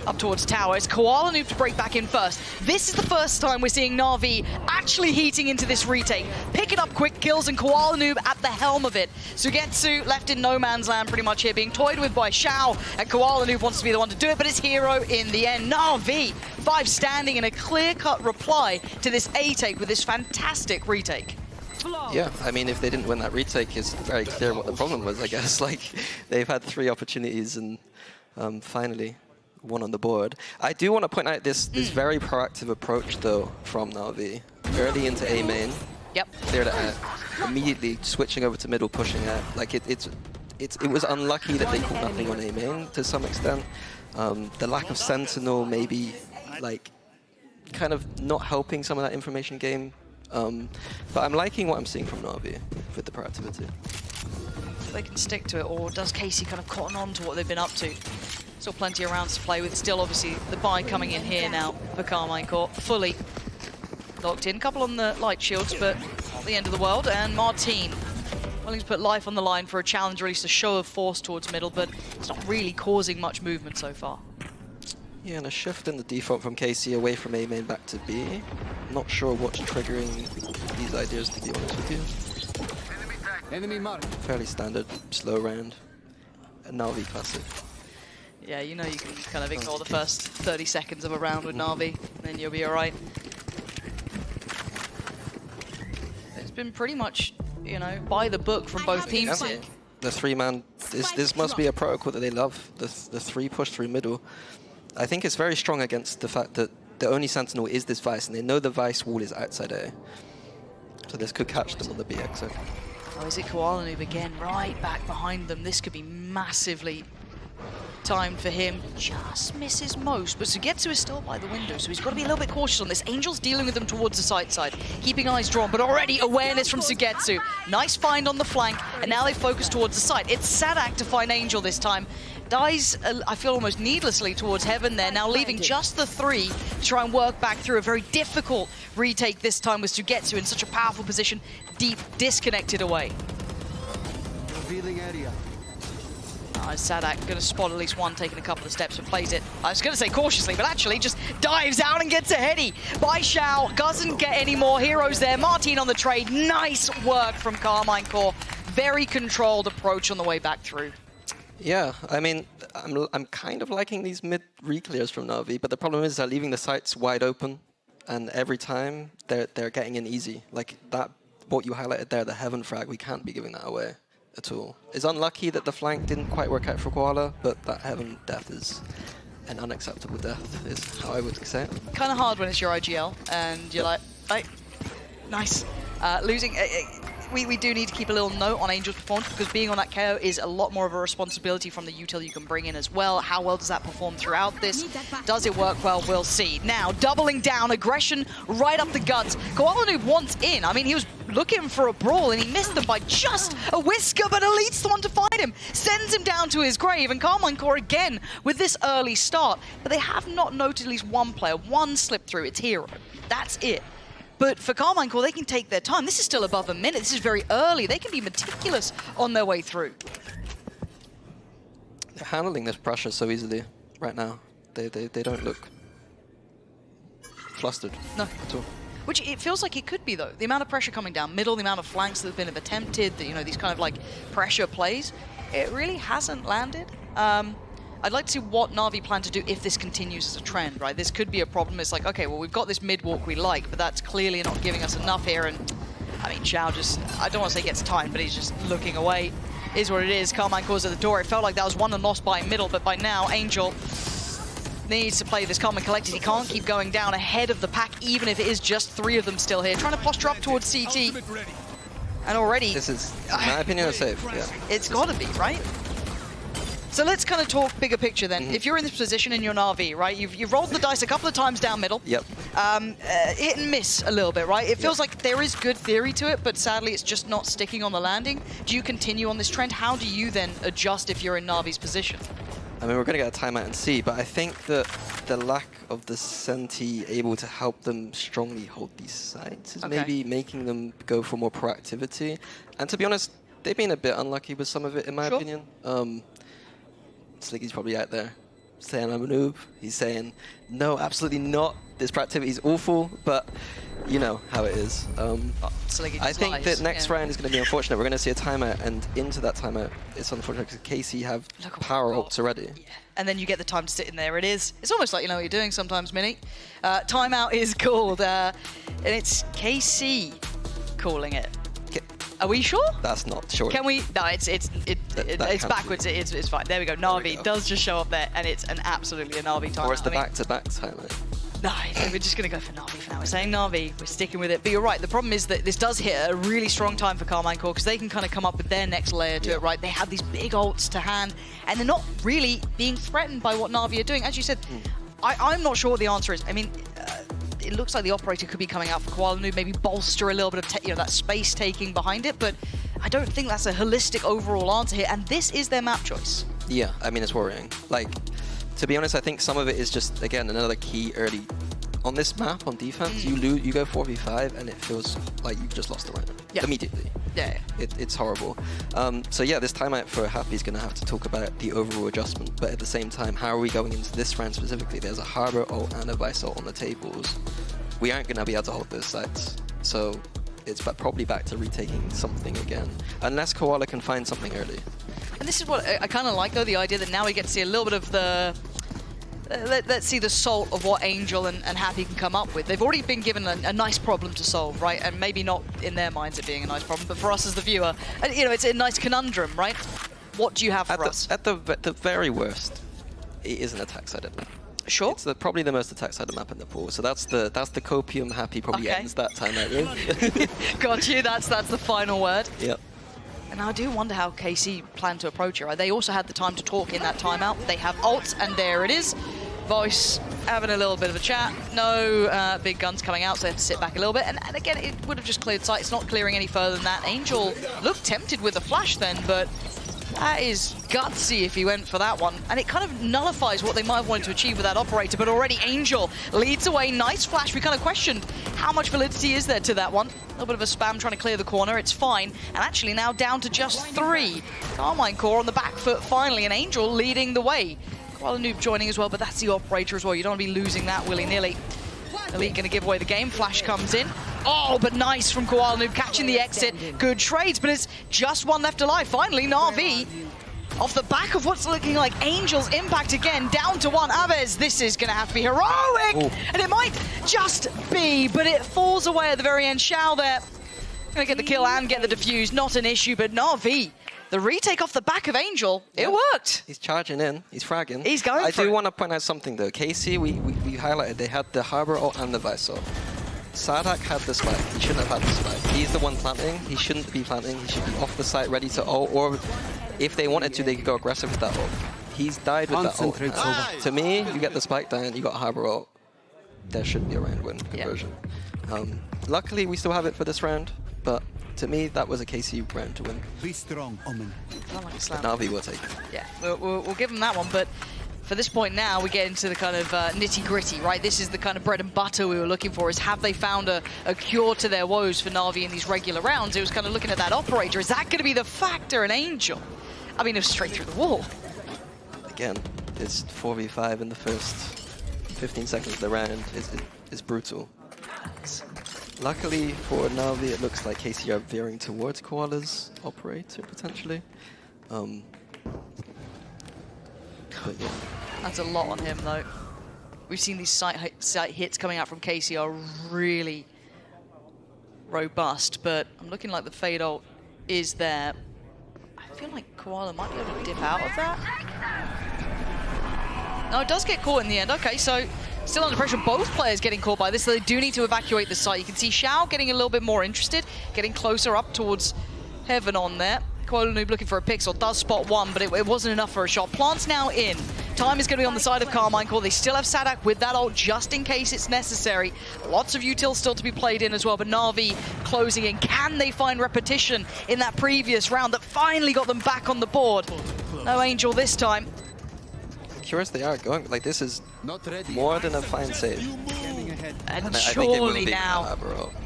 Up towards tower. It's Koala Noob to break back in first. This is the first time we're seeing Navi actually heating into this retake. Picking up quick kills, and Koala Noob at the helm of it. Sugetsu left in no man's land pretty much here, being toyed with by Xiao, and Koala Noob wants to be the one to do it, but it's Hero in the end. Navi, 5 standing in a clear-cut reply to this A take with this fantastic retake.
Yeah, I mean, if they didn't win that retake, it's very clear what the problem was, I guess. Like, they've had 3 opportunities and finally 1 on the board. I do want to point out this very proactive approach, though, from Navi. Early into A main.
Yep.
Cleared it out. Immediately switching over to middle, pushing out. Like, it was unlucky that they caught nothing on A main to some extent. The lack of Sentinel maybe, like, kind of not helping some of that information game. But I'm liking what I'm seeing from Navi with the proactivity.
They can stick to it, or does Casey kind of cotton on to what they've been up to? Still plenty of rounds to play with. Still, obviously, the buy coming in here now for Carmine Court. Fully locked in. Couple on the light shields, but not the end of the world. And Martin willing to put life on the line for a challenge, or at least a show of force towards middle, but it's not really causing much movement so far.
Yeah, and a shift in the default from KC away from A main back to B. Not sure what's triggering these ideas, to be honest with you.
Enemy mark.
Fairly standard, slow round. A Navi classic.
Yeah, you know you can kind of ignore the first 30 seconds of a round with Navi, and then you'll be alright. It's been pretty much, you know, by the book from both teams here.
The 3-man, this must be a protocol that they love, the 3 push through middle. I think it's very strong against the fact that the only sentinel is this Vice, and they know the Vice wall is outside A. So this could catch them on the B exit.
Oh, is it Koala Noob again? Right back behind them. This could be massively timed for him. Just misses most, but Sugetsu is still by the window, so he's got to be a little bit cautious on this. Angel's dealing with them towards the side, keeping eyes drawn, but already awareness from Sugetsu. Nice find on the flank, and now they focus towards the side. It's Saadhak to find Angel this time. Dies, I feel, almost needlessly towards Heaven there, now leaving just the 3 to try and work back through a very difficult retake this time with Sugetsu in such a powerful position, deep, disconnected away.
Revealing area.
Saadhak going to spot at least one, taking a couple of steps, but plays it, I was going to say cautiously, but actually just dives out and gets a heady by Xiao. Doesn't get any more heroes there. Martin on the trade. Nice work from Carmine Core. Very controlled approach on the way back through.
Yeah, I mean, I'm kind of liking these mid re-clears from Navi, but the problem is they're leaving the sites wide open, and every time they're getting in easy. Like that, what you highlighted there, the Heaven frag, we can't be giving that away at all. It's unlucky that the flank didn't quite work out for Koala, but that Heaven death is an unacceptable death, is how I would say it.
Kind of hard when it's your IGL, and you're like, nice. Losing. We do need to keep a little note on Angel's performance, because being on that KO is a lot more of a responsibility from the util you can bring in as well. How well does that perform throughout this? Does it work well? We'll see. Now, doubling down, aggression right up the guts. Koala Noob wants in. I mean, he was looking for a brawl, and he missed them by just a whisker, but Elite's the one to find him. Sends him down to his grave, and Carmine Core again with this early start. But they have not noted at least one player, one slip through. It's Hero. That's it. But for Carmine Core, they can take their time. This is still above a minute. This is very early. They can be meticulous on their way through.
They're handling this pressure so easily right now. They don't look flustered at all.
Which it feels like it could be, though. The amount of pressure coming down middle, the amount of flanks that have been attempted, you know, these kind of like pressure plays, it really hasn't landed. I'd like to see what Navi plan to do if this continues as a trend, right? This could be a problem. It's like, okay, well, we've got this mid-walk we like, but that's clearly not giving us enough here. And, I mean, Xiao just, I don't want to say gets timed, but he's just looking away. Is what it is. Carmine Core's at the door. It felt like that was won and lost by middle, but by now, Angel needs to play this calm and collected. He can't keep going down ahead of the pack, even if it is just 3 of them still here. Trying to posture up towards CT. And already...
This is, in my opinion, a safe, yeah.
It's got to be, right? So let's kind of talk bigger picture then. If you're in this position in your Navi, right, you've rolled the dice a couple of times down middle.
Yep.
Hit and miss a little bit, right? It feels like there is good theory to it, but sadly it's just not sticking on the landing. Do you continue on this trend? How do you then adjust if you're in Navi's position?
I mean, we're going to get a timeout and see, but I think that the lack of the Senti able to help them strongly hold these sites is maybe making them go for more proactivity. And to be honest, they've been a bit unlucky with some of it, in my opinion. Slicky's probably out there saying I'm a noob. He's saying, no, absolutely not. This proactivity is awful, but you know how it is. I think that next round is going to be unfortunate. We're going to see a timeout, and into that timeout, it's unfortunate because KC have power ults already.
Yeah. And then you get the time to sit in there. It is. It's almost like you know what you're doing sometimes, Mini. Timeout is called, and it's KC calling it. Are we sure?
That's not sure.
Can we? No, it's backwards. It's fine. There we go. Navi does just show up there, and it's absolutely a Navi timeout.
Or it's the back-to-back timeout.
No, we're just going to go for Navi for now. We're saying Navi. We're sticking with it. But you're right. The problem is that this does hit a really strong time for Carmine Core, because they can kind of come up with their next layer to it, right? They have these big ults to hand, and they're not really being threatened by what Navi are doing. As you said, I'm not sure what the answer is. I mean, it looks like the operator could be coming out for Koala Noob, maybe bolster a little bit of that space taking behind it, but I don't think that's a holistic overall answer here, and this is their map choice.
Yeah, I mean, it's worrying. Like, to be honest, I think some of it is just, again, another key early. On this map, on defense, you go 4v5, and it feels like you've just lost the round immediately. Yeah. It's horrible. So yeah, this timeout for Happy is going to have to talk about the overall adjustment, but at the same time, how are we going into this round specifically? There's a Harbor ult and a Vice ult on the tables. We aren't going to be able to hold those sites. So it's probably back to retaking something again, unless Koala can find something early.
And this is what I kind of like, though, the idea that now we get to see a little bit of the... let's see the salt of what Angel and Happy can come up with. They've already been given a nice problem to solve, right? And maybe not in their minds it being a nice problem, but for us as the viewer, you know, it's a nice conundrum, right? What do you have for us?
At the very worst, it is an attack side map.
Sure.
It's probably the most attack side map in the pool. So that's the copium Happy probably ends that timeout with.
Got you. That's the final word.
Yep.
And I do wonder how KC plan to approach it. Right? They also had the time to talk in that timeout. They have ults, and there it is. Voice having a little bit of a chat. No big guns coming out, so they have to sit back a little bit. And again, it would have just cleared sight. It's not clearing any further than that. Angel looked tempted with a flash then, but that is gutsy if he went for that one. And it kind of nullifies what they might have wanted to achieve with that operator, but already Angel leads away. Nice flash. We kind of questioned how much validity is there to that one. A little bit of a spam trying to clear the corner. It's fine. And actually now down to just 3. Carmine Core on the back foot finally, and Angel leading the way. Koala Noob joining as well, but that's the operator as well. You don't want to be losing that willy-nilly. Elite going to give away the game. Flash comes in. Oh, but nice from Koala Noob, catching the exit. Good trades, but it's just one left alive. Finally, Navi, off the back of what's looking like Angel's impact again, down to 1. Aves, this is going to have to be heroic. Ooh. And it might just be, but it falls away at the very end. Shao there, going to get the kill and get the defuse. Not an issue, but Navi, the retake off the back of Angel, it worked.
He's charging in, he's fragging.
He's going for it.
I do want to point out something though. KC, we highlighted, they had the Harbor ult and the Vice ult. Saadhak had the spike, he shouldn't have had the spike. He's the one planting, he shouldn't be planting, he should be off the site ready to ult, or if they wanted to, they could go aggressive with that ult. He's died with that ult. To me, you get the spike down, you got Harbor ult, there should be a round win conversion. Luckily, we still have it for this round, but to me, that was a KC round to win.
Be strong, Omen.
Navi will take it.
Yeah, we'll give them that one, but for this point now, we get into the kind of nitty-gritty, right? This is the kind of bread and butter we were looking for, is have they found a cure to their woes for Navi in these regular rounds? It was kind of looking at that operator. Is that going to be the factor in Angel? I mean, it was straight through the wall.
Again, it's 4v5 in the first 15 seconds of the round. It's brutal. Luckily for Navi, it looks like KC are veering towards Koala's operator, potentially. But yeah.
That's a lot on him, though. We've seen these site hits coming out from KC are really robust, but I'm looking like the Fade ult is there. I feel like Koala might be able to dip out of that. No, it does get caught in the end. Okay, so still under pressure. Both players getting caught by this, so they do need to evacuate the site. You can see Shao getting a little bit more interested, getting closer up towards Heaven on there. Koala Noob looking for a pixel, does spot one, but it wasn't enough for a shot. Plant's now in. Time is going to be on the side of Carmine Core. They still have Saadhak with that ult just in case it's necessary. Lots of util still to be played in as well, but Navi closing in. Can they find repetition in that previous round that finally got them back on the board? No Angel this time.
Curious they are going, like this is more than a fine save.
And surely now.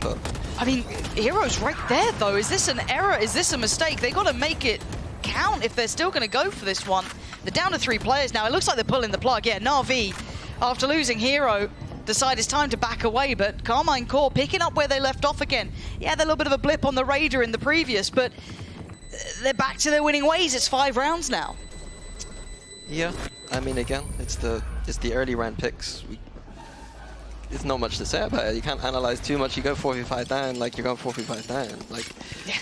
But
I mean, Hero's right there though. Is this an error? Is this a mistake? They got to make it count if they're still going to go for this one. They're down to 3 players now. It looks like they're pulling the plug. Yeah, Navi, after losing Hero, decide it's time to back away, but Carmine Core picking up where they left off again. Yeah, they're a little bit of a blip on the radar in the previous, but they're back to their winning ways. It's 5 rounds now.
Yeah, I mean, again, it's the early round picks. There's not much to say about it. You can't analyze too much. You go 4v5 down, like you're going 4v5 down. Like,
yeah.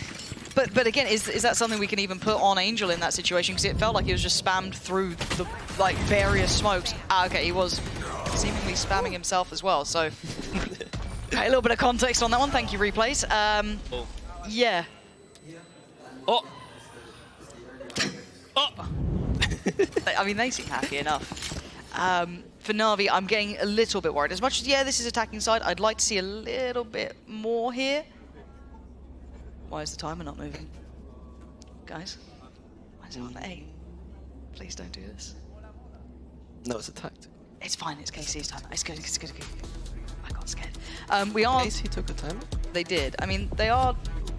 But again, is that something we can even put on Angel in that situation? Because it felt like he was just spammed through the various smokes. Ah, okay, he was seemingly spamming himself as well. So a little bit of context on that one. Thank you, replays. Yeah. Oh. Oh. I mean, they seem happy enough. For Navi, I'm getting a little bit worried. As much as, yeah, this is attacking side, I'd like to see a little bit more here. Why is the timer not moving? Guys, why is it on 8? Please don't do this.
No, it's a tactic.
It's fine, it's KC's timer. It's good, I got scared. We are...
KC took a timer?
They did. I mean, they are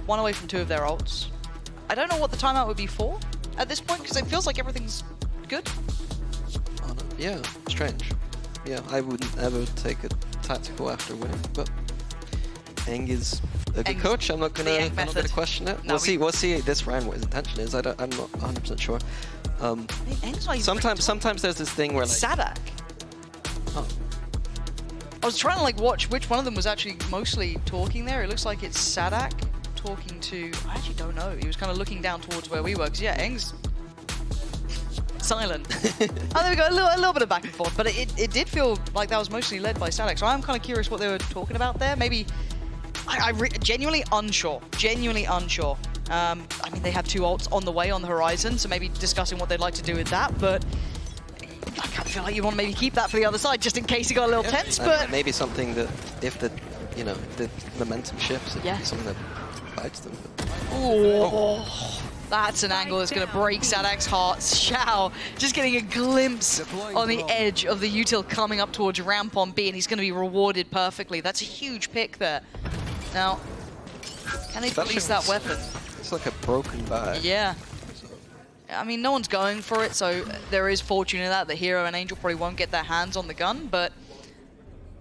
one away from 2 of their ults. I don't know what the timeout would be for at this point, because it feels like everything's good.
Oh, no. Yeah, strange. Yeah, I wouldn't ever take a tactical after winning, but Eng is a good coach. I'm not gonna question it.
No,
we'll see this round what his intention is. I'm not 100% sure.
Eng's not even
Sometimes there's this thing where like
Saadhak.
Oh.
I was trying to like watch which one of them was actually mostly talking there. It looks like it's Saadhak talking to, I actually don't know. He was kind of looking down towards where we were, because yeah, Eng's silent. Oh, there we go, a little bit of back and forth, but it did feel like that was mostly led by Saadhak, so I'm kind of curious what they were talking about there. Maybe, genuinely unsure, I mean, they have 2 ults on the way on the horizon, so maybe discussing what they'd like to do with that, but I kind of feel like you want to maybe keep that for the other side, just in case it got a little tense, but...
Maybe something that, if the, you know, the momentum shifts, it could be something that bites them.
Ooh. That's an angle that's going to break Saadhak's heart. Xiao just getting a glimpse on the edge of the util coming up towards ramp on B, and he's going to be rewarded perfectly. That's a huge pick there. Now, can they release that weapon?
It's like a broken bag.
Yeah. I mean, no one's going for it, so there is fortune in that. The Hero and Angel probably won't get their hands on the gun, but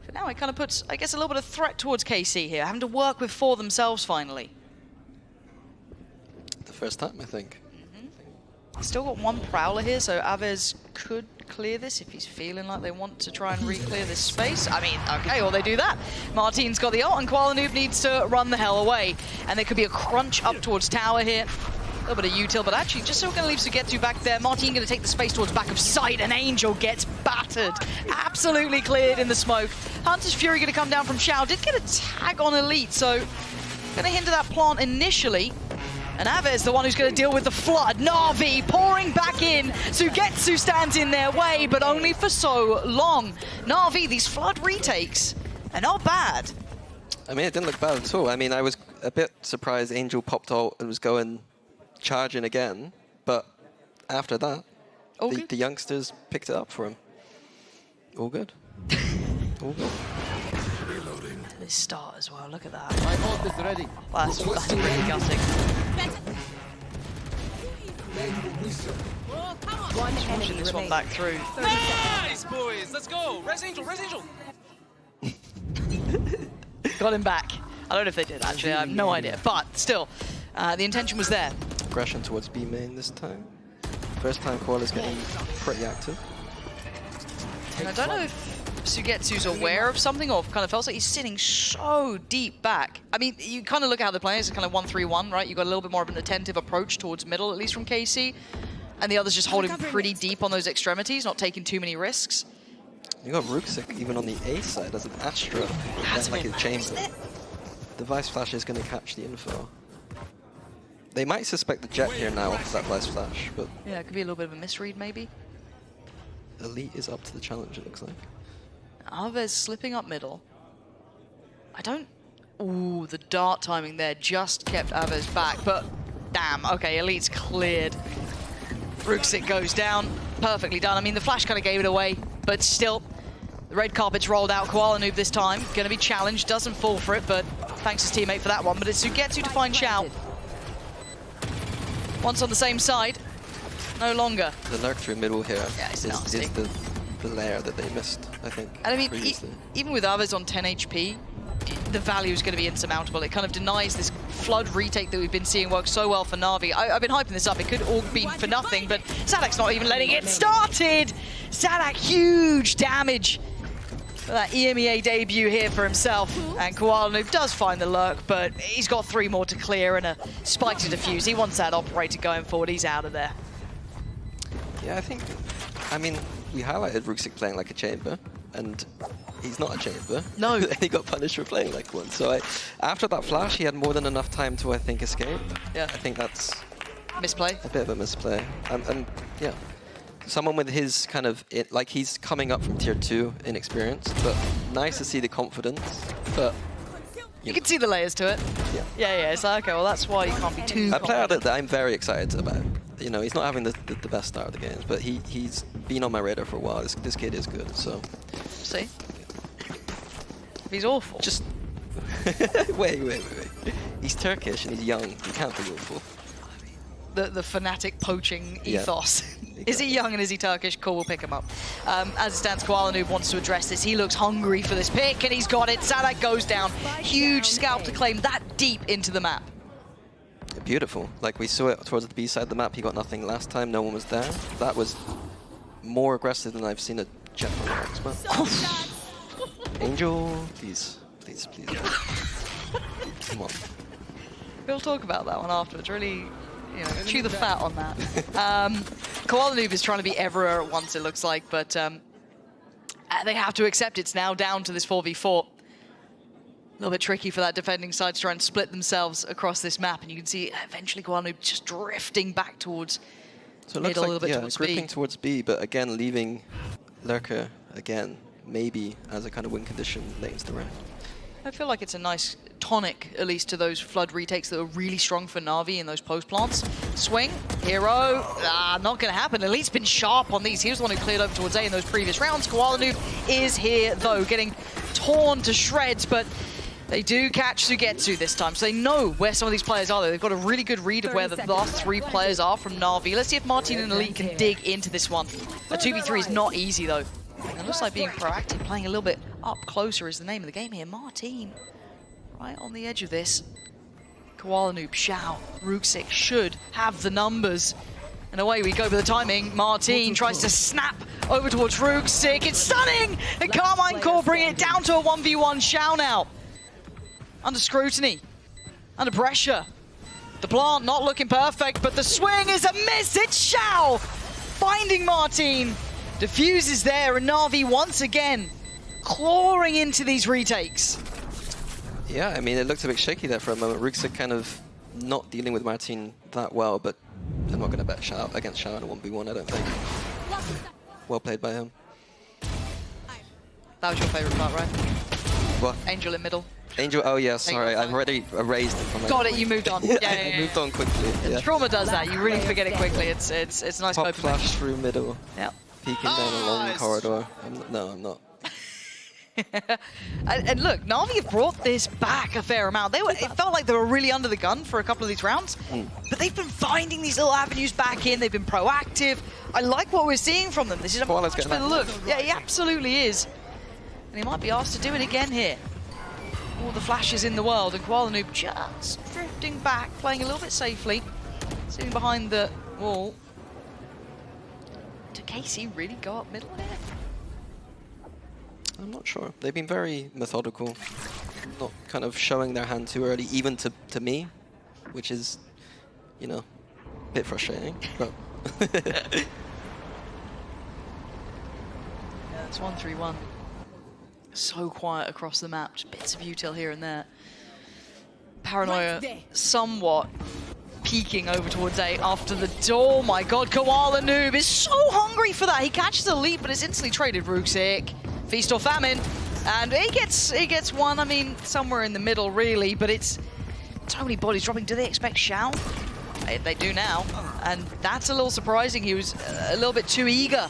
for now it kind of puts, I guess, a little bit of threat towards KC here, having to work with 4 themselves finally.
First time, I think.
Still got 1 Prowler here, so Aves could clear this if he's feeling like they want to try and re-clear this space. I mean, okay, well, they do that. Martin's got the ult, and Koala Noob needs to run the hell away. And there could be a crunch up towards tower here. A little bit of util, but actually, just so we're going to leave Sugetsu back there. Martin going to take the space towards back of sight, and Angel gets battered. Absolutely cleared in the smoke. Hunter's Fury going to come down from Xiao. Did get a tag on Elite, so going to hinder that plant initially. And Aves, the one who's going to deal with the flood. Navi pouring back in. Sugetsu stands in their way, but only for so long. Navi, these flood retakes are not bad.
I mean, it didn't look bad at all. I mean, I was a bit surprised Angel popped ult and was going charging again, but after that, the youngsters picked it up for him. All good. All good.
This start as well, look at that.
My ult is ready.
That's pretty gutting. Just watching this one back through.
Nice, boys! Let's go! Res Angel, Res Angel!
Got him back. I don't know if they did, actually. I have no idea. But still, the intention was there.
Aggression towards B main this time. First time Koala's getting pretty active.
And I don't know if Sugetsu's aware of something, or kind of feels like he's sitting so deep back. I mean, you kind of look at how they're playing. It's kind of 1-3-1, right? You've got a little bit more of an attentive approach towards middle, at least from KC. And the others just holding pretty deep on those extremities, not taking too many risks.
You got Ruxic even on the A side as an Astra, that's like a chamber. The Vice Flash is going to catch the info. They might suspect the Jet here now after that Vice Flash, but...
Yeah, it could be a little bit of a misread, maybe.
Elite is up to the challenge, it looks like.
Aves slipping up middle. I don't... Ooh, the dart timing there just kept Aves back, but damn, okay, Elite's cleared. Ruxic goes down, perfectly done. I mean, the flash kind of gave it away, but still, the red carpet's rolled out. Koala Noob this time, gonna be challenged, doesn't fall for it, but thanks his teammate for that one. But it's Sugetsu to find Xiao. Once on the same side, no longer.
The lurk through middle here
is
the layer that they missed, I think.
And I mean, even with Aves on 10 HP, the value is going to be insurmountable. It kind of denies this flood retake that we've been seeing work so well for Navi. I've been hyping this up. It could all be for nothing, but Saadhak's not even letting it started. Saadhak, huge damage for that EMEA debut here for himself. And Koala Noob does find the lurk, but he's got 3 more to clear and a spike to defuse. He wants that operator going forward. He's out of there.
Yeah, I mean, we highlighted Ruxic playing like a chamber, and he's not a chamber.
No.
And he got punished for playing like one. So after that flash, he had more than enough time to, I think, escape.
Yeah.
I think that's...
Misplay?
A bit of a misplay. And yeah, someone with his kind of... like, he's coming up from tier 2 in experience, but nice to see the confidence, but...
You can see the layers to it.
Yeah.
Yeah, it's like, okay, well, that's why you can't be too
A player that I'm very excited about. You know, he's not having the best start of the games, but he's been on my radar for a while. This kid is good, so...
See? He's awful.
Just... wait. He's Turkish and he's young. He can't be awful.
The Fnatic poaching
Yeah,
ethos.
exactly.
Is he young and is he Turkish? Cool, we'll pick him up. As it stands, Koala Noob wants to address this. He looks hungry for this pick, and he's got it. Saadhak goes down. Huge scalp to claim that deep into the map.
Beautiful. Like, we saw it towards the B side of the map. He got nothing last time. No one was there. That was more aggressive than I've seen a jet from an expert. Angel, please. Please, please. Come on.
We'll talk about that one afterwards. Really, you know, chew the fat on that. Koala Noob is trying to be everywhere at once, it looks like, but they have to accept it's now down to this 4v4. A little bit tricky for that defending side to try and split themselves across this map, and you can see eventually Koala Noob just drifting back towards
So it looks
middle, a
like,
little bit
yeah,
towards
gripping
B.
towards B, but again, leaving Lurker again, maybe as a kind of win condition late into the round.
I feel like it's a nice tonic, at least to those Flood retakes that are really strong for Navi in those post plants. Swing, hero, not going to happen. Elite's been sharp on these. He was the one who cleared over towards A in those previous rounds. Koala Noob is here, though, getting torn to shreds, but they do catch Sugetsu this time, so they know where some of these players are. They've got a really good read of where the last 3 players are from Navi. Let's see if Martin and Elite can dig into this one. A 2v3 is not easy, though. It looks like being proactive, playing a little bit up closer is the name of the game here. Martin, right on the edge of this. Koala Noob, Xiao, Ruxic should have the numbers. And away we go with the timing. Martin tries to snap over towards Ruxic. It's stunning! And Carmine Core bring it down to a 1v1. Xiao now, under scrutiny, under pressure. The plant not looking perfect, but the swing is a miss. It's Xiao finding Martin. Diffuses there, and Navi once again clawing into these retakes.
Yeah, I mean, it looked a bit shaky there for a moment. Ruxic kind of not dealing with Martin that well, but I'm not going to bet Xiao against Xiao in a 1v1, I don't think. Well played by him.
That was your favorite part, right?
What?
Angel in middle.
Angel, oh yeah, sorry, I've already erased it from my
Got it, you moved on.
I moved on quickly. Yeah.
Trauma does that, you really forget it quickly. It's a nice
Pop
coping
flash through middle,
Yeah.
peeking down a long corridor. I'm not.
And look, Navi have brought this back a fair amount. It felt like they were really under the gun for a couple of these rounds, but they've been finding these little avenues back in. They've been proactive. I like what we're seeing from them. This is a much better look. Yeah, he absolutely is. And he might be asked to do it again here. All the flashes in the world, and Koala Noob just drifting back, playing a little bit safely, sitting behind the wall. Did KC really go up middle here?
I'm not sure. They've been very methodical, not kind of showing their hand too early, even to me, which is, you know, a bit frustrating. But
Yeah, it's 1-3-1. So quiet across the map, just bits of util here and there. Paranoia somewhat peeking over towards A after the door. My god, Koala Noob is so hungry for that. He catches the leap, but is instantly traded. Ruxic, feast or famine. And he gets one, I mean, somewhere in the middle really, but it's so many bodies dropping. Do they expect Xiao? They do now, and that's a little surprising. He was a little bit too eager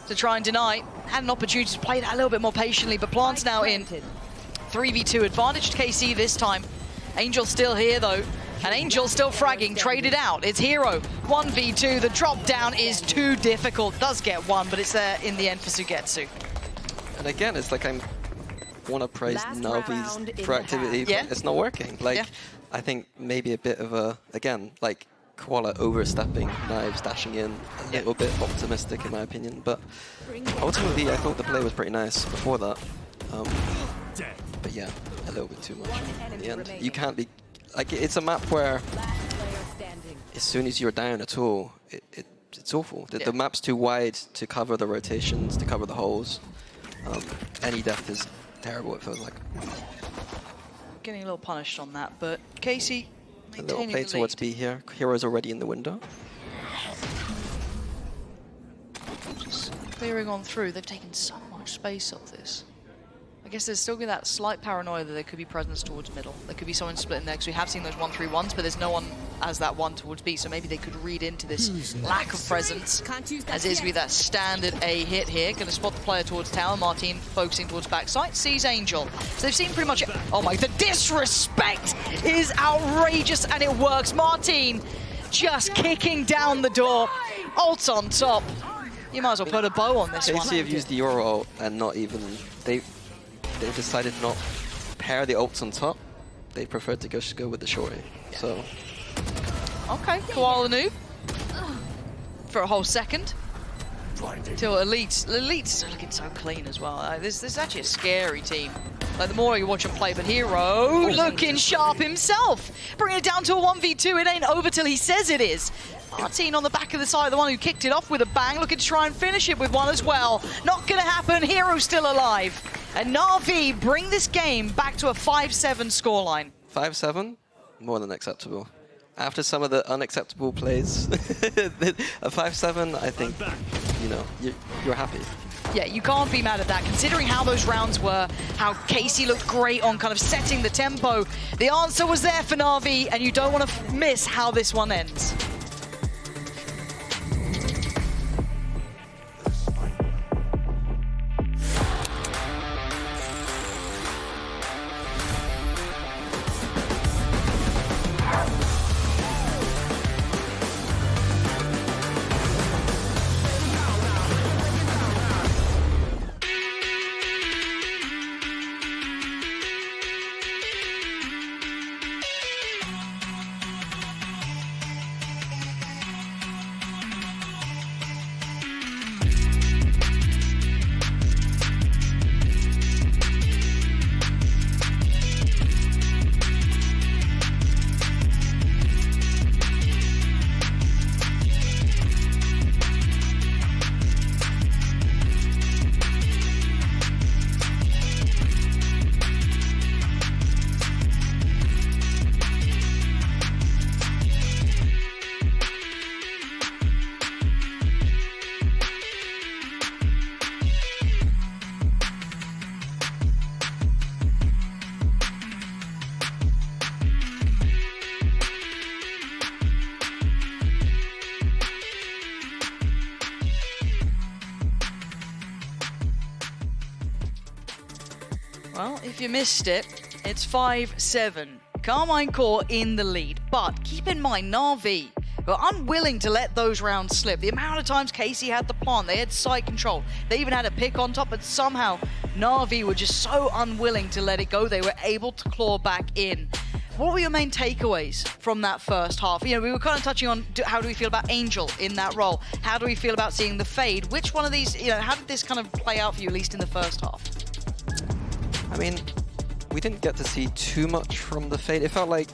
to try and deny. Had an opportunity to play that a little bit more patiently, but Plant's now in. 3v2 advantage to KC this time. Angel still here though, and Angel still fragging, traded out. It's Hero, 1v2. The drop down is too difficult. Does get one, but it's there in the end for Sugetsu.
and again, it's like I want to praise Navi's proactivity, but it's not working. Like I think maybe a bit of a like Koala overstepping, Knives dashing in, a little bit optimistic in my opinion, but ultimately I thought the play was pretty nice before that. But yeah, a little bit too much in the end. You can't be, like, it's a map where as soon as you're down at all, it's awful. The map's too wide to cover the rotations, to cover the holes. Any death is terrible, it feels like.
Getting a little punished on that, but Casey
A little play towards B here. Hero's already in the window.
Just clearing on through. They've taken so much space off this. I guess there's still be that slight paranoia that there could be presence towards middle. There could be someone split in there, because we have seen those 1-3-1s, but there's no one as that one towards B, so maybe they could read into this lack of presence. As is be that standard A hit here. Going to spot the player towards tower. Martin focusing towards backside, sees Angel. So they've seen pretty much it. Oh my, the disrespect is outrageous, and it works. Martin just kicking down the door. Ult's on top. You might as well put a bow on this one.
KC have used the Euro ult and not even... They've decided not pair the ults on top. They preferred to just go with the shorty. So...
Okay, Koala noob. For a whole second. Till Elite's looking so clean as well. This is actually a scary team. Like, the more you watch him play, but Hero looking sharp himself. Bringing it down to a 1v2. It ain't over till he says it is. Martin on the back of the side, the one who kicked it off with a bang, looking to try and finish it with one as well. Not gonna happen, Hero's still alive. And Navi bring this game back to a 5-7 scoreline.
5-7? More than acceptable. After some of the unacceptable plays, a 5-7, I think, you know, you're happy.
Yeah, you can't be mad at that, considering how those rounds were, how Casey looked great on kind of setting the tempo. The answer was there for Navi, and you don't want to miss how this one ends. Well, if you missed it, it's 5-7. Carmine Core in the lead, but keep in mind, Navi were unwilling to let those rounds slip. The amount of times Casey had the plant, they had side control, they even had a pick on top, but somehow Navi were just so unwilling to let it go. They were able to claw back in. What were your main takeaways from that first half? You know, we were kind of touching on how do we feel about Angel in that role? How do we feel about seeing the fade? Which one of these, you know, how did this kind of play out for you, at least in the first half?
I mean, we didn't get to see too much from the fade. It felt like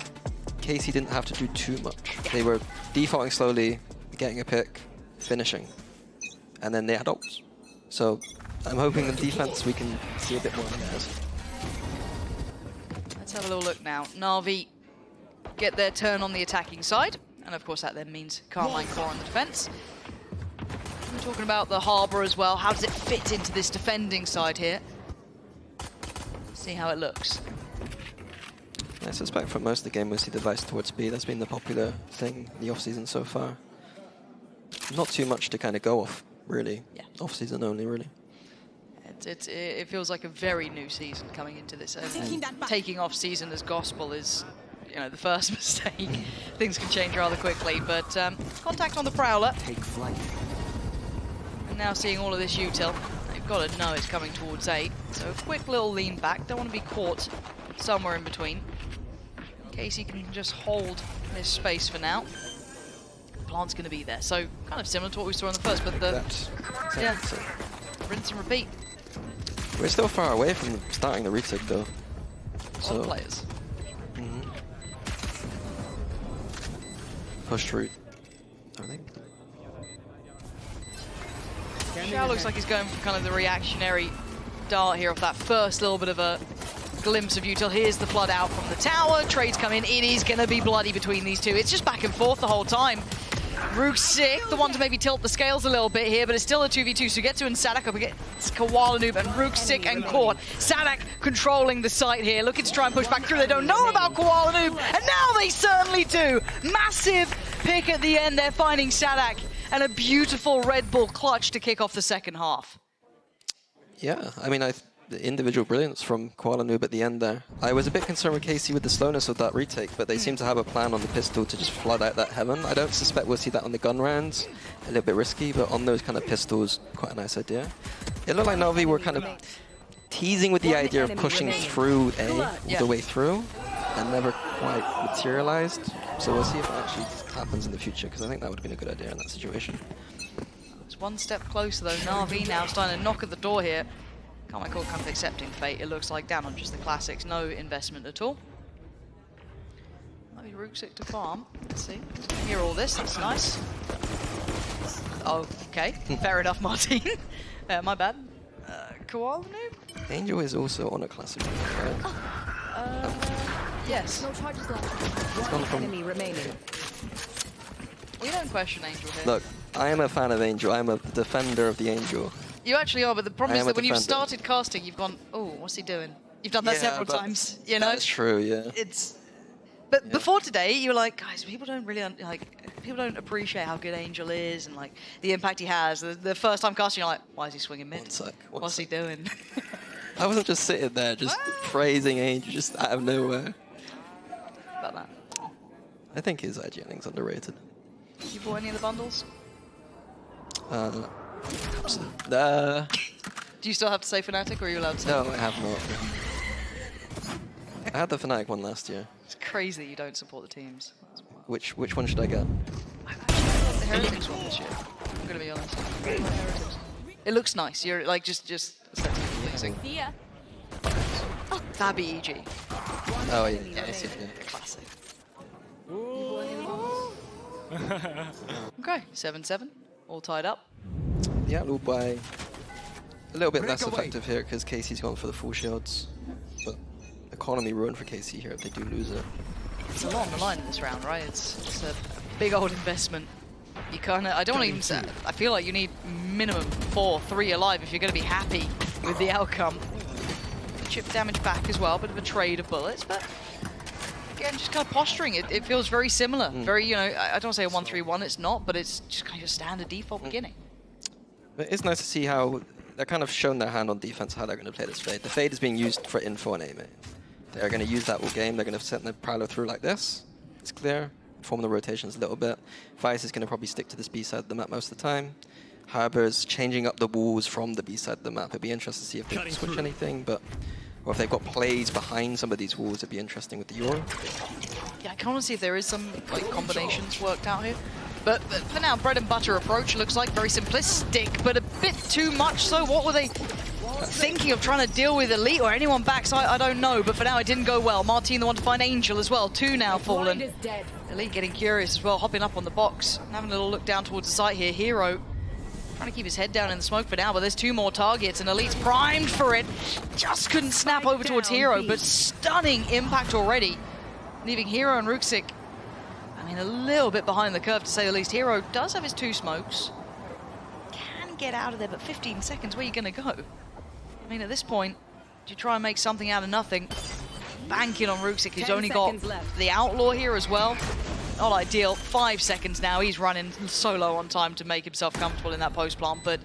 Casey didn't have to do too much. They were defaulting slowly, getting a pick, finishing. And then they had ults. So I'm hoping the defense we can see a bit more of theirs.
Let's have a little look now. Navi get their turn on the attacking side. And of course that then means Carmine Core on the defense. We're talking about the Harbor as well. How does it fit into this defending side here? See how it looks.
I suspect for most of the game we'll see the device towards B. That's been the popular thing in the off-season so far. Not too much to kind of go off, really.
Yeah.
Off-season only, really.
It feels like a very new season coming into this. And taking off season as gospel is, you know, the first mistake. Things can change rather quickly, but contact on the Prowler.
Take flight.
And now seeing all of this util. You've got to know it's coming towards A. So a quick little lean back. Don't want to be caught somewhere in between. Casey can just hold this space for now. The plant's going to be there. So kind of similar to what we saw in the first, but the yeah, rinse and repeat.
We're still far away from starting the retake though.
All players.
Push route, I think.
Xiao looks like he's going for kind of the reactionary dart here off that first little bit of a glimpse of util. Here's the flood out from the tower. Trades come in. It is going to be bloody between these two. It's just back and forth the whole time. Rooksick, the one to maybe tilt the scales a little bit here, but it's still a 2v2, so Getsu and Saadhak up against Koala Noob and Rooksick and Court. Saadhak controlling the site here, looking to try and push back through. They don't know about Koala Noob, and now they certainly do. Massive pick at the end. They're finding Saadhak, and a beautiful Red Bull clutch to kick off the second half.
Yeah, I mean, the individual brilliance from Koala Noob at the end there. I was a bit concerned with KC with the slowness of that retake, but they seem to have a plan on the pistol to just flood out that heaven. I don't suspect we'll see that on the gun rounds. A little bit risky, but on those kind of pistols, quite a nice idea. It looked like Navi were kind of teasing with the idea of pushing through A all the way through, and never quite materialized. So we'll see if it actually happens in the future, because I think that would have been a good idea in that situation.
It's one step closer though. Navi now starting to knock at the door here. Can't I call it kind of accepting fate? It looks like down on just the classics, no investment at all. Maybe Rooksick to farm. Let's see. Hear all this, that's nice. Oh, okay. Fair enough, Martin. My bad. Koala Noob?
Angel is also on a classic, right?
Yes.
No charges left.
One
enemy remaining.
We don't question Angel here.
Look, I am a fan of Angel. I'm a defender of the Angel.
You actually are, but the problem is that when you've
defender.
started casting, you've gone, oh, what's he doing? You've done that several times, you know?
That's true, yeah.
But before today, you were like, guys, people don't really people don't appreciate how good Angel is and like the impact he has. The first time casting, you're like, why is he swinging mid? What's he doing?
I wasn't just sitting there, just praising Angel, just out of nowhere.
About that.
I think his IGNing's underrated.
You bought any of the bundles? Do you still have to say Fnatic, or are you allowed to?
No, I have not. I had the Fnatic one last year.
It's crazy that you don't support the teams.
Which one should I get?
I got the Heretics one this year. I'm gonna be honest. It looks nice. You're like just aesthetically pleasing.
Yeah.
That'd be EG.
Oh yeah, I see. Yeah.
Classic. Okay, 7-7, all tied up.
Yeah, Lubai a little bit less effective here because Casey's gone for the full shields, but economy ruined for KC here if they do lose it.
It's a lot on the line in this round, right? It's a big old investment. You kind of, I don't even say, I feel like you need minimum 4-3 alive if you're going to be happy with the outcome. Chip damage back as well, bit of a trade of bullets, but again, just kind of posturing. It feels very similar. Very, you know, I don't say a 1-3-1, it's not, but it's just kind of standard default beginning.
But it's nice to see how they're kind of shown their hand on defense, how they're going to play this Fade. The Fade is being used for info and aiming. They're going to use that all game. They're going to send the Prowler through like this. It's clear. Form the rotations a little bit. Vice is going to probably stick to this B side of the map most of the time. Harbor's changing up the walls from the B side of the map. It'd be interesting to see if they switch anything, but or if they've got plays behind some of these walls. It'd be interesting with the Euro.
Yeah, I kind of want to see if there is some like combinations worked out here. But for now, bread and butter approach looks like very simplistic, but a bit too much so. What were they thinking of trying to deal with Elite or anyone backside? I don't know, but for now it didn't go well. Martin the one to find Angel as well. 2 now fallen. Elite getting curious as well, hopping up on the box. Having a little look down towards the site here. Hero trying to keep his head down in the smoke for now, but there's 2 more targets and Elite's primed for it. Just couldn't snap over towards Hero, but stunning impact already. Leaving Hero and Rooksick, I mean, a little bit behind the curve to say the least. Hero does have his 2 smokes. Can get out of there, but 15 seconds, where are you going to go? I mean, at this point, do you try and make something out of nothing? Banking on Rooksick, who's only got the Outlaw here as well. Not ideal. 5 seconds now. He's running solo on time to make himself comfortable in that post plant, but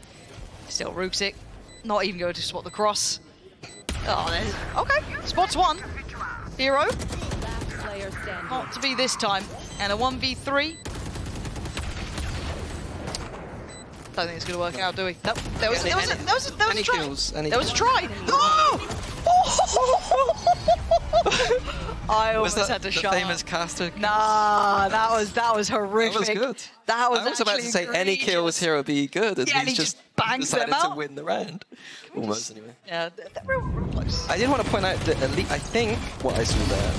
still Rooksick not even going to spot the cross. Oh, there's... Okay, spots 1. Hero. Not to be this time. And a 1v3. Don't think it's going to work out, do we? Nope. There was a try. There was a try. Oh! I almost had to shut
the famous
up.
caster.
Nah, that was horrific.
That was good.
That was
I was about to say any kills here would be good, and
yeah,
he's just
bangs them
decided
out
to win the round. Almost, anyway.
Yeah, they're real close.
I did want to point out that Elite, I think what I saw there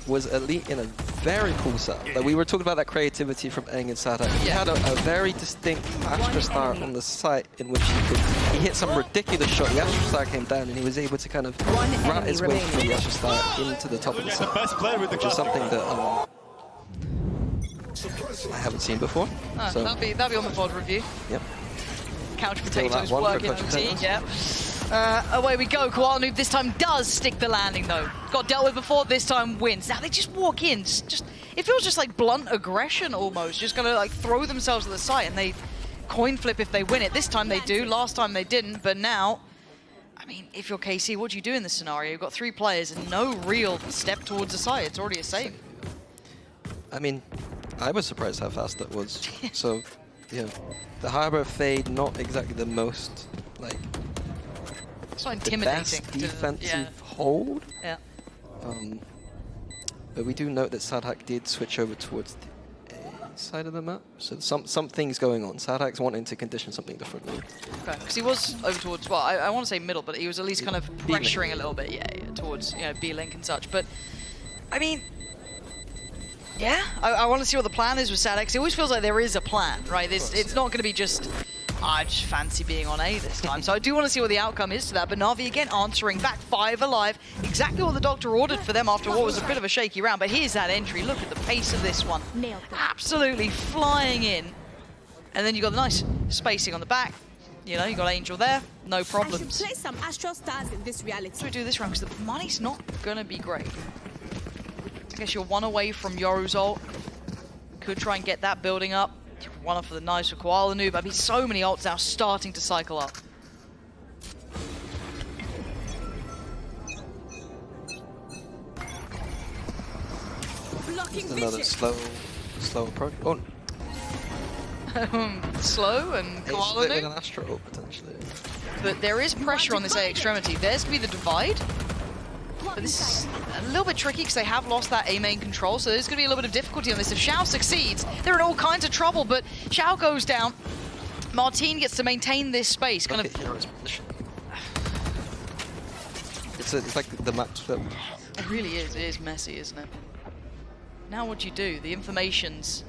was Elite in a very cool setup. Like we were talking about that creativity from Eng and Saadhak. He had a very distinct Astra Star on the site in which he hit some ridiculous shot. The Astra Star came down and he was able to kind of rat his way through the Astra Star into the top of the site. Which is something that I haven't seen before.
Oh,
so
that'll be on the VOD review.
Yep.
Couch
Still that
potatoes
one for
working
couch
OT,
potatoes.
yep. Away we go. Koala Noob this time does stick the landing though. Got dealt with before, this time wins. Now they just walk in, it feels just like blunt aggression almost. Just gonna like throw themselves at the site and they coin flip if they win it. This time they do, last time they didn't, but now, I mean, if you're KC, what do you do in this scenario? You've got 3 players and no real step towards the site. It's already a save.
I mean, I was surprised how fast that was. So, yeah, the Harbor fade, not exactly the most, like,
It's not
the
intimidating.
best defensive hold.
Yeah.
But we do note that Saadhak did switch over towards the A side of the map. So something's going on. Saadhak's wanting to condition something differently.
Okay, because he was over towards, well, I want to say middle, but he was at least kind of pressuring a little bit, yeah, towards, you know, B-Link and such. But, I mean, yeah, I want to see what the plan is with Saadhak. It always feels like there is a plan, right? It's not going to be just, I just fancy being on A this time. So I do want to see what the outcome is to that. But Navi again answering back, 5 alive. Exactly what the doctor ordered for them after what was a bit of a shaky round. But here's that entry. Look at the pace of this one. Absolutely flying in. And then you got the nice spacing on the back. You know, you got Angel there, no problems.
Play some Astral Stars in this reality.
So we do this round because the money's not going to be great. I guess you're 1 away from Yoru's ult. Could try and get that building up. 1 off for the nice for Koala Noob. I mean, so many ults now starting to cycle up.
Blocking
Another
vision.
slow approach. Oh,
Slow and Koala
with an
Noob.
Astro ult, potentially.
But there is pressure on this A extremity. There's going to be the divide. But this is a little bit tricky because they have lost that A main control, so there's going to be a little bit of difficulty on this. If Xiao succeeds, they're in all kinds of trouble, but Xiao goes down. Martine gets to maintain this space. Kind of.
Hero's position. It's like the map's flip.
It really is. It is messy, isn't it? Now what do you do? The information's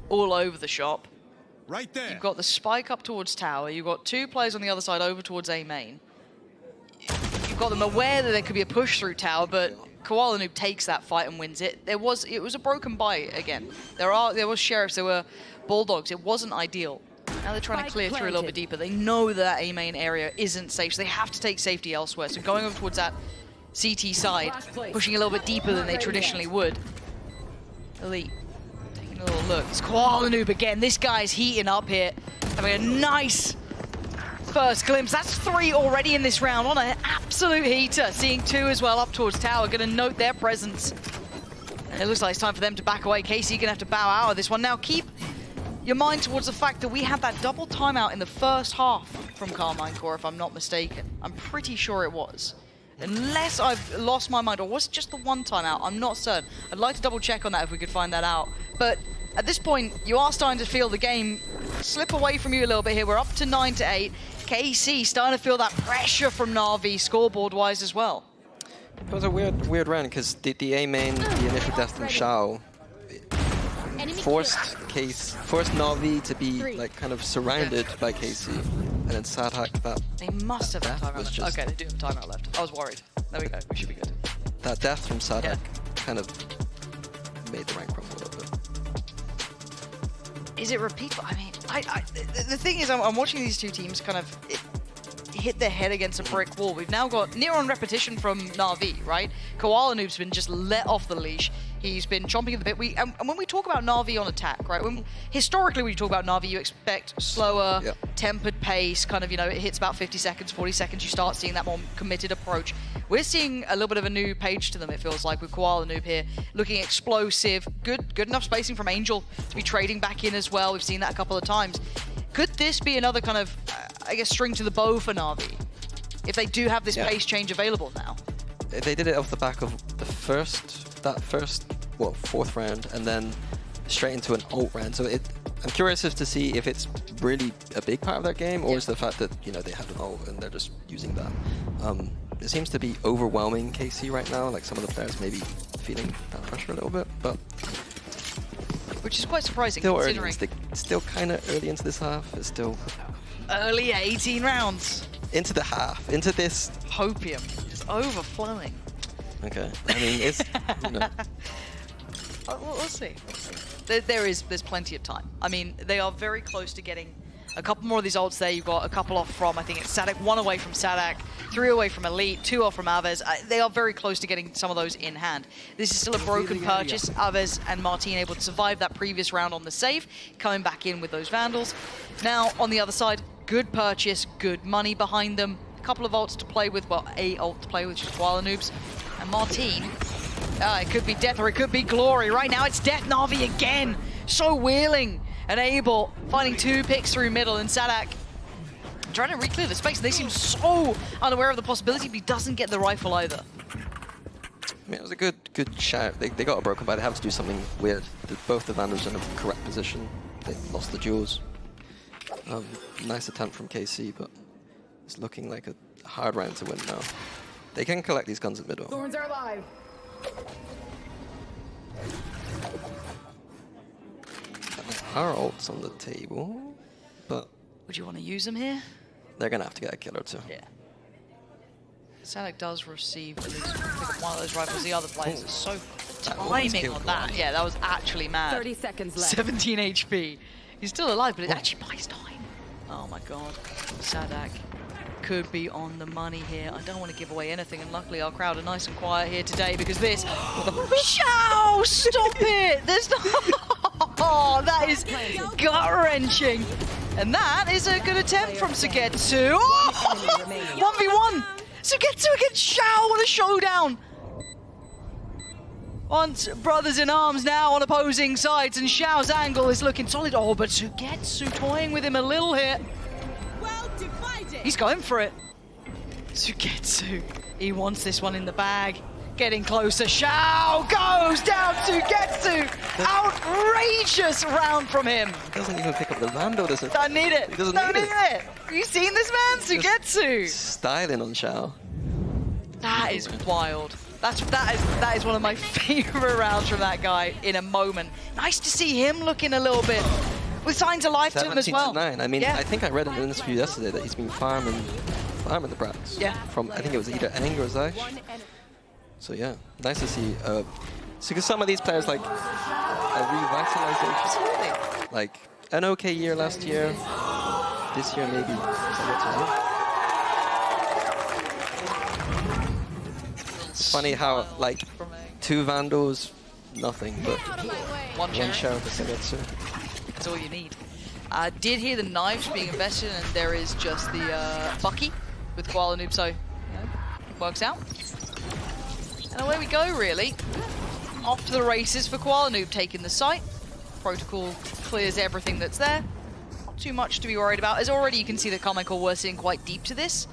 all over the shop.
Right there.
You've got the spike up towards tower. You've got 2 players on the other side over towards A main. You've got them aware that there could be a push through tower, but Koala Noob takes that fight and wins it. It was a broken bite again. There was sheriffs, there were bulldogs. It wasn't ideal. Now they're trying to clear through a little bit deeper. They know that A main area isn't safe, so they have to take safety elsewhere. So going over towards that CT side, pushing a little bit deeper than they traditionally would. Elite taking a little look. It's Koala Noob again. This guy's heating up here, having a nice first glimpse. That's 3 already in this round on an absolute heater. Seeing 2 as well up towards tower. Going to note their presence. And it looks like it's time for them to back away. KC going to have to bow out of this one. Now keep your mind towards the fact that we had that double timeout in the first half from Carmine Core, if I'm not mistaken. I'm pretty sure it was. Unless I've lost my mind, or was it just the 1 timeout? I'm not certain. I'd like to double check on that if we could find that out. But at this point, you are starting to feel the game slip away from you a little bit here. We're up to 9-8. KC starting to feel that pressure from Navi scoreboard-wise as well.
It was a weird round because the A main, the initial death from Xiao, forced Navi to be like kind of surrounded by KC, and then Saadhak that.
They must have a timeout left.
just-
Okay, they do have a timeout left. I was worried. There we go. We should be good.
That death from Saadhak kind of made the rank crumble a little bit.
Is it repeatable? I mean, the thing is, I'm watching these 2 teams kind of hit their head against a brick wall. We've now got near on repetition from Navi, right? Koala Noob's been just let off the leash. He's been chomping at the bit. And when we talk about Navi on attack, right? Historically, when you talk about Navi, you expect slower, tempered pace, kind of, you know, it hits about 50 seconds, 40 seconds, you start seeing that more committed approach. We're seeing a little bit of a new page to them, it feels like, with Koala Noob here, looking explosive, good enough spacing from Angel to be trading back in as well. We've seen that a couple of times. Could this be another kind of, I guess, string to the bow for Navi, if they do have this pace change available now?
They did it off the back of the first, 4th round, and then straight into an ult round. So I'm curious as to see if it's really a big part of their game, or is the fact that, you know, they have an ult and they're just using that. It seems to be overwhelming KC right now. Like, some of the players maybe feeling that pressure a little bit, but
which is quite surprising,
still
considering
early. Still kind of early into this half. It's still
early 18 rounds
into the half, into this
hopium, just overflowing.
Okay, I mean, it's, you know.
We'll see. There's plenty of time. I mean, they are very close to getting a couple more of these ults there. You've got a couple off from, I think it's Saadhak, 1 away from Saadhak, 3 away from Elite, 2 off from Aves. They are very close to getting some of those in hand. This is still a broken purchase. Aves and Martin able to survive that previous round on the save, coming back in with those Vandals. Now, on the other side, good purchase, good money behind them. A couple of ults to play with, well, a ult to play with, which is Koala Noobs. And Martin, it could be death or it could be glory. Right now, it's death Navi again. So wheeling. And Abel finding 2 picks through middle, and Saadhak trying to re-clear the space. They seem so unaware of the possibility, but he doesn't get the rifle either.
I mean, it was a good shout. They got a broken, but they have to do something weird. Both the Vandals in the correct position. They lost the duels. Nice attempt from KC, but it's looking like a hard round to win now. They can collect these guns at middle.
Thorns are alive.
Our ult's on the table, but
Would you want to use them here?
they're gonna have to get a kill or two.
Yeah. Saadhak does receive at least pick up one of those rifles. The other players are so timing on that. Yeah, that was actually mad.
30 seconds left.
17 HP. He's still alive, but it actually buys time. Oh my god. Saadhak could be on the money here. I don't want to give away anything, and luckily our crowd are nice and quiet here today because this... Shao! Stop it! There's no... Oh, that is gut-wrenching. And that is a good attempt from Sugetsu. Oh! 1v1! Sugetsu against Shao! What a showdown! Once brothers in arms now on opposing sides, and Shao's angle is looking solid. Oh, but Sugetsu toying with him a little here.
Well divided.
He's going for it. Sugetsu. He wants this one in the bag. Getting closer. Shao goes down. Sugetsu. Outrageous round from him.
He doesn't even pick up the Vandal, does it?
Don't need it.
He doesn't
Don't
need
need it. Have you seen this man? Sugetsu.
Styling on Shao.
That is wild. That is one of my favorite rounds from that guy in a moment. Nice to see him looking a little bit with signs of life to him as well.
17 to 9. I mean,
yeah.
I think I read in an interview yesterday that he's been farming the Brax.
Yeah.
From, I think it was either Anger or Zash. So yeah, nice to see. So because some of these players like a revitalization.
Absolutely.
Like an okay year last year. This year maybe. It's funny how like 2 Vandals, nothing, but
One
share for Sugetsu.
That's all you need. Did hear the knives being invested, and there is just the Bucky with Koala Noob, so you know, it works out. And away we go, really. Off to the races for Koala Noob, taking the site. Protocol clears everything that's there. Not too much to be worried about, as already you can see that Carmichael we're seeing quite deep to this.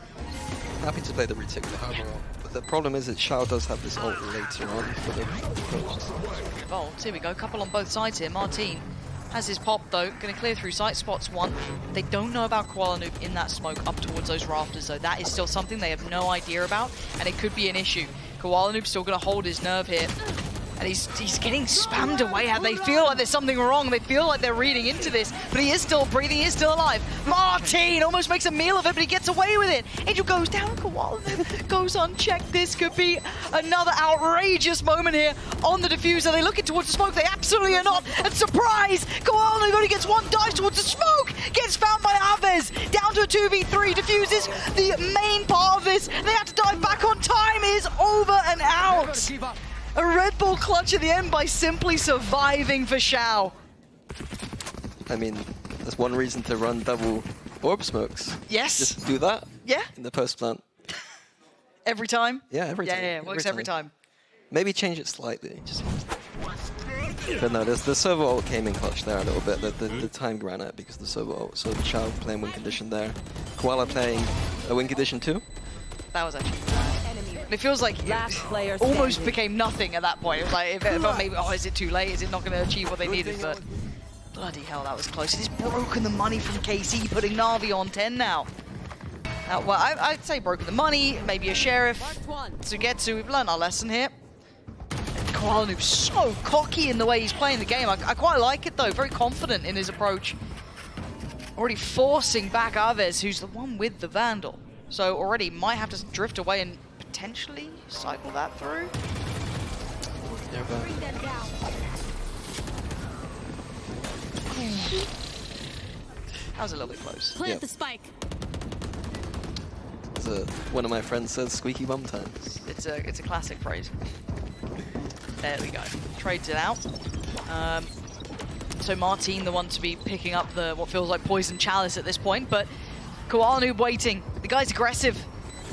Happy to play the retake with the Harbor ult. But the problem is that Shao does have this ult later on for the approach.
Oh, here we go, couple on both sides here. Martin has his pop though, gonna clear through sight, spots one. They don't know about Koala Noob in that smoke up towards those rafters, so that is still something they have no idea about, and it could be an issue. Koala Noob's still gonna hold his nerve here. And he's getting spammed away. They feel like there's something wrong. They feel like they're reading into this, but he is still breathing, he is still alive. Martin almost makes a meal of it, but he gets away with it. Angel goes down, Koala Noob goes unchecked. This could be another outrageous moment here on the diffuser. They're looking towards the smoke, they absolutely are not. And surprise, Koala Noob only gets one dive towards the smoke, gets found by Aves, down to a 2v3, diffuses the main part of this. They have to dive back on. Time is over and out. A Red Bull clutch at the end by simply surviving for Shao.
I mean, that's one reason to run double orb smokes.
Yes.
Just do that.
Yeah.
In the post plant.
Every time?
Yeah, every time.
Yeah, it works every time.
Maybe change it slightly. But no, the servo ult came in clutch there a little bit. The time ran out because of the servo ult. So Shao playing win condition there. Koala playing a win condition too.
That was actually it feels like it almost became nothing at that point. It was like, if maybe, oh, is it too late? Is it not going to achieve what they needed? But bloody hell, that was close. It has broken the money from KC, putting Navi on 10 now. Well, I'd say broken the money, maybe a sheriff. Sugetsu, we've learned our lesson here. Koala Noob's so cocky in the way he's playing the game. I quite like it though, very confident in his approach. Already forcing back Aves, who's the one with the Vandal. So already might have to drift away and potentially cycle that through. That was a little bit close.
Plant the spike.
As one of my friends says, squeaky bum time.
It's a classic phrase. There we go. Trades it out. So Martin, the one to be picking up the what feels like poison chalice at this point, but Koala Noob waiting. The guy's aggressive.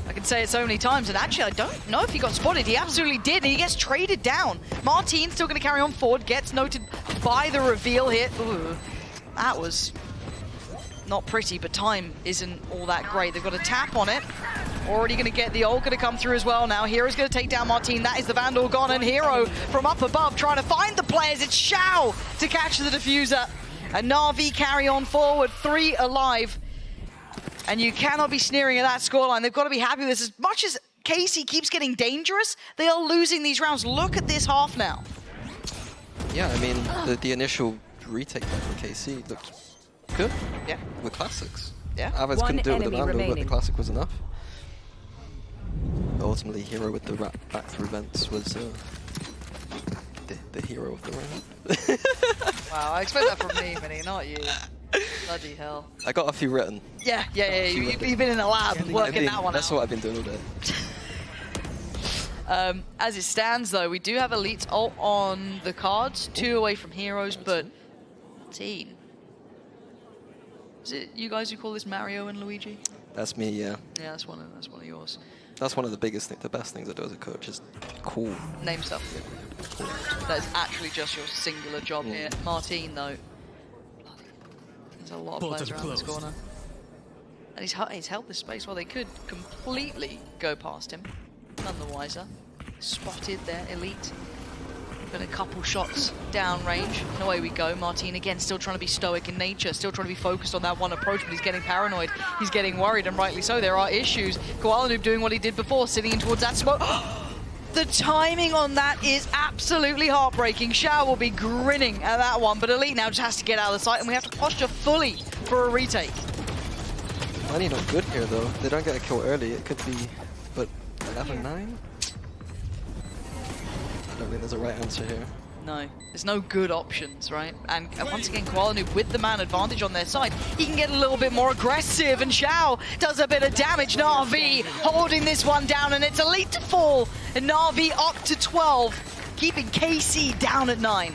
I can say it so many times, and actually I don't know if he got spotted. He absolutely did, and he gets traded down. Martin still going to carry on forward, gets noted by the reveal here. Ooh, that was not pretty, but time isn't all that great. They've got a tap on it. Already going to get the ult, going to come through as well now. Hero's going to take down Martin. That is the Vandal gone, and Hero from up above trying to find the players. It's Xiao to catch the diffuser. And Navi carry on forward, 3 alive. And you cannot be sneering at that scoreline. They've got to be happy with this. As much as Casey keeps getting dangerous, they are losing these rounds. Look at this half now.
Yeah, I mean, the initial retake from KC looked good.
Yeah.
With classics.
Yeah.
Aves couldn't do it with the Vandal, but the classic was enough. But ultimately, Hero with the back through vents was the hero of the round.
Wow, I expect that from me, Minnie, not you. Bloody hell.
I got a few written.
Yeah. You've been in the lab working that one
That's
out.
what I've been doing all day.
As it stands, though, we do have Elite's ult on the cards, 2 away from Heroes, but Martin. Is it you guys who call this Mario and Luigi?
That's me, yeah.
Yeah, that's one of yours.
That's one of the biggest things, the best things I do as a coach is cool.
Name stuff. That is actually just your singular job here. Martin, though. There's a lot of players around this corner. And he's held this space while they could completely go past him. None the wiser. Spotted there, Elite. Been a couple shots down range, and away we go. Martin again still trying to be stoic in nature, still trying to be focused on that one approach, but he's getting paranoid. He's getting worried, and rightly so. There are issues. Koala Noob doing what he did before, sitting in towards that smoke. The timing on that is absolutely heartbreaking. Xiao will be grinning at that one, but Elite now just has to get out of the sight, and we have to posture fully for a retake.
Money not good here though. They don't get a kill early. It could be, but 11-9. I don't think there's a right answer here.
No, there's no good options, right? And once again, Koala Noob with the man advantage on their side, he can get a little bit more aggressive, and Xiao does a bit of damage. Navi holding this one down, and it's Elite to fall, and Navi up to 12, keeping KC down at 9.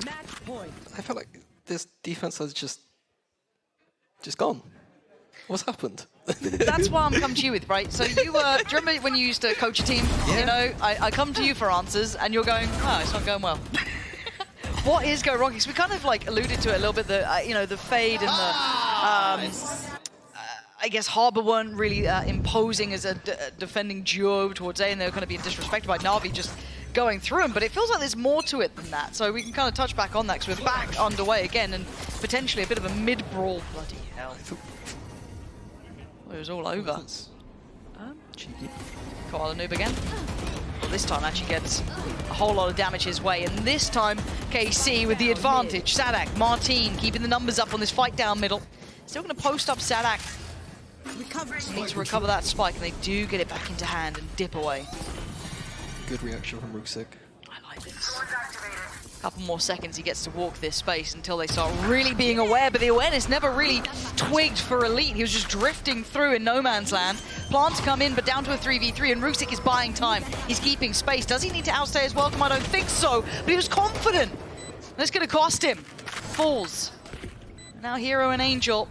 Match point.
I feel like this defense has just gone. What's happened?
That's why I'm coming to you with, right? So you were, do you remember when you used to coach a team?
Yeah.
You know, I come to you for answers, and you're going, oh, it's not going well. What is going wrong? Because we kind of like alluded to it a little bit, you know, the fade and the, I guess Harbor weren't really imposing as a defending duo towards A, and they were kind of being disrespected by Navi just going through them, but it feels like there's more to it than that. So we can kind of touch back on that, because we're back underway again, and potentially a bit of a mid-brawl. Bloody hell. It was all over.
Cheeky.
Koala Noob again. Well, this time actually gets a whole lot of damage his way, and this time KC with the advantage. Saadhak, Martin keeping the numbers up on this fight down middle. Still going to post up Saadhak. Needs to recover that spike, and they do get it back into hand and dip away.
Good reaction from Ruksik.
I like this. A couple more seconds he gets to walk this space until they start really being aware, but the awareness never really twigged for Elite. He was just drifting through in no man's land. Plants come in, but down to a 3v3, and Ruksik is buying time. He's keeping space. Does he need to outstay his welcome? I don't think so, but he was confident. That's going to cost him. Falls. Now Hero and Angel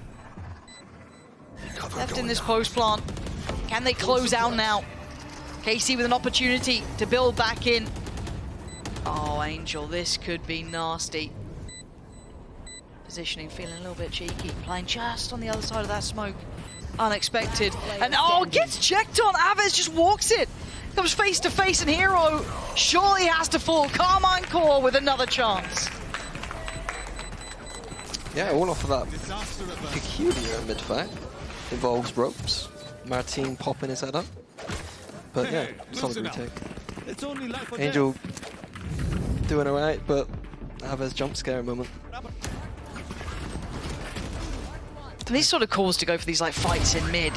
left in this post plant. Can they close out now? KC with an opportunity to build back in. Oh, Angel, this could be nasty. Positioning, feeling a little bit cheeky. Playing just on the other side of that smoke. Unexpected. And oh, gets checked on. Aves just walks it. Comes face to face, and Hero surely has to fall. Carmine Core with another chance.
Yeah, all off of that peculiar mid-fight. Involves ropes. Martin popping his head up. But yeah, solid retake. Angel doing alright, but Aves jump scare moment.
These sort of calls to go for these like fights in mid,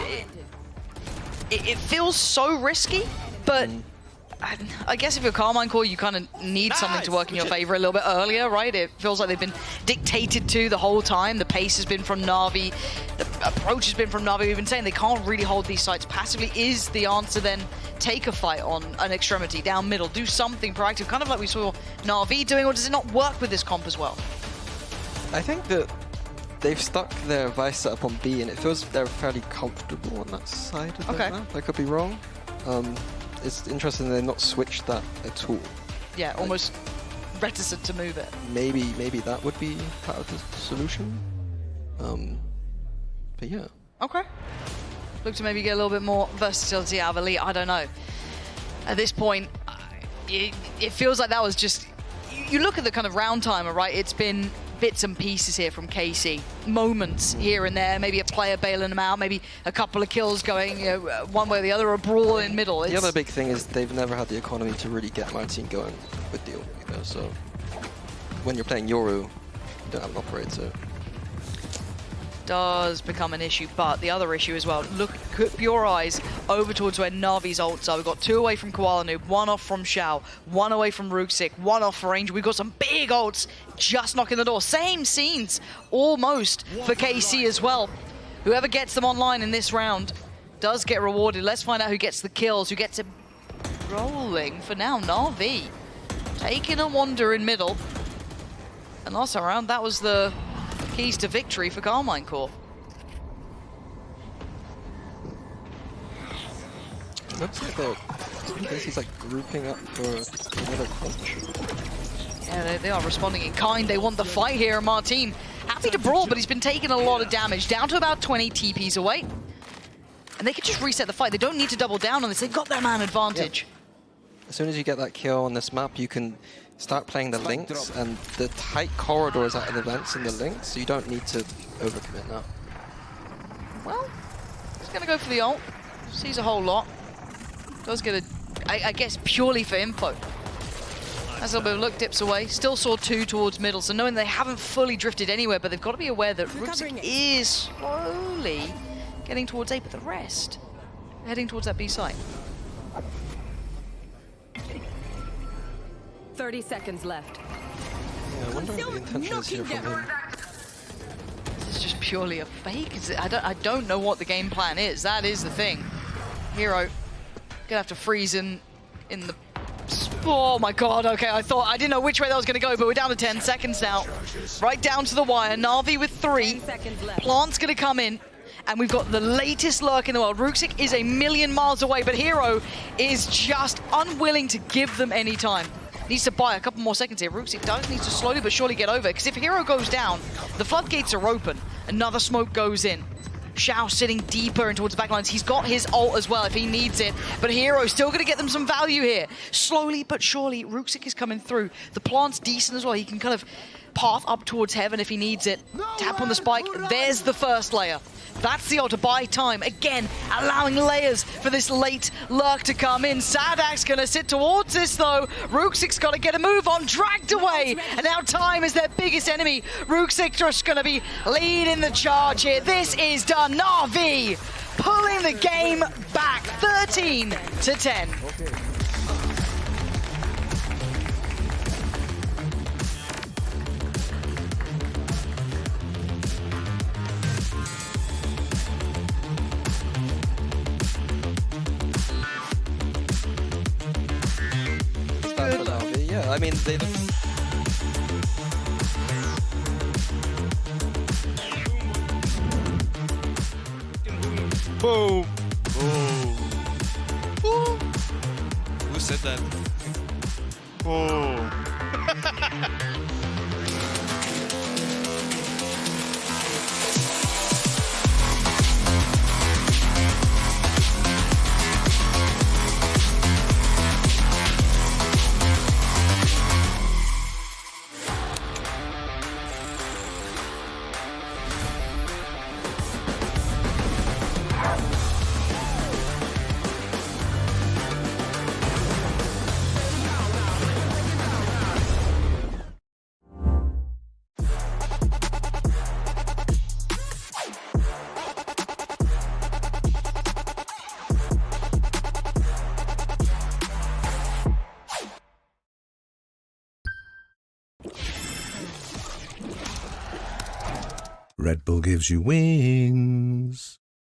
it feels so risky, but I guess if you're Carmine Core, you kind of need something to work in your favor a little bit earlier, right? It feels like they've been dictated to the whole time. The pace has been from Navi. The approach has been from Navi. We've been saying they can't really hold these sites passively. Is the answer then take a fight on an extremity, down middle, do something proactive, kind of like we saw Navi doing, or does it not work with this comp as well?
I think that they've stuck their Vice setup on B, and it feels they're fairly comfortable on that side of the map. I could be wrong. It's interesting they've not switched that at all.
Yeah, like, almost reticent to move it.
Maybe that would be part of the solution. But yeah.
Okay. Look to maybe get a little bit more versatility out of Elite. I don't know. At this point, it feels like that was just... You look at the kind of round timer, right? It's been bits and pieces here from KC. Moments here and there, maybe a player bailing them out, maybe a couple of kills going, you know, one way or the other, a brawl in middle.
The other big thing is they've never had the economy to really get my team going with the ult, you know, so when you're playing Yoru, you don't have an operator.
Does become an issue, but the other issue as well, look your eyes over towards where Navi's ults are. We've got 2 away from Koala Noob, 1 off from Xiao, 1 away from Ruxic, 1 off for Angel. We've got some big ults just knocking the door. Same scenes almost for KC as well. Whoever gets them online in this round does get rewarded. Let's find out who gets the kills, who gets it rolling. For now, Navi taking a wander in middle. And last time around, that was the keys to victory for Carmine Core.
Looks like Casey's like grouping up for another crunch.
Yeah, they are responding in kind. They want the fight here, and Martin happy to brawl, but he's been taking a lot of damage, down to about 20 TPs away. And they can just reset the fight. They don't need to double down on this. They've got their man advantage.
Yeah. As soon as you get that kill on this map, you can start playing the links, and the tight corridors out of the vents and the links, so you don't need to overcommit now.
Well, he's going to go for the ult. Sees a whole lot. Does get a, I guess, purely for info. Has a little bit of look, dips away. Still saw 2 towards middle, so knowing they haven't fully drifted anywhere, but they've got to be aware that Ruxic is slowly getting towards A, but the rest heading towards that B site.
30 seconds left.
Yeah, I wonder what the intention is here from him.
This is just purely a fake. I don't know what the game plan is. That is the thing. Hero gonna have to freeze in the... Oh my god, okay, I didn't know which way that was gonna go, but we're down to 10 seconds now. Right down to the wire. Navi with 3. Plant's gonna come in. And we've got the latest lurk in the world. Ruxic is a million miles away, but Hero is just unwilling to give them any time. Needs to buy a couple more seconds here. Ruxic does need to slowly but surely get over, because if Hero goes down, the floodgates are open. Another smoke goes in. Xiao sitting deeper in towards the backlines. He's got his ult as well if he needs it, but Hero's still going to get them some value here. Slowly but surely, Ruxic is coming through. The plant's decent as well. He can kind of path up towards heaven if he needs it. Tap on the spike. There's the first layer. That's the ult to buy time. Again, allowing layers for this late lurk to come in. Saadhak's going to sit towards this, though. Ruxic's got to get a move on. Dragged away. And now time is their biggest enemy. Ruxic just going to be leading the charge here. This is done. Navi pulling the game back. 13 to 10.
Okay.
I mean, they look...
Boom! Boom! Boom! Who said that? Boom!
Red Bull gives you wings.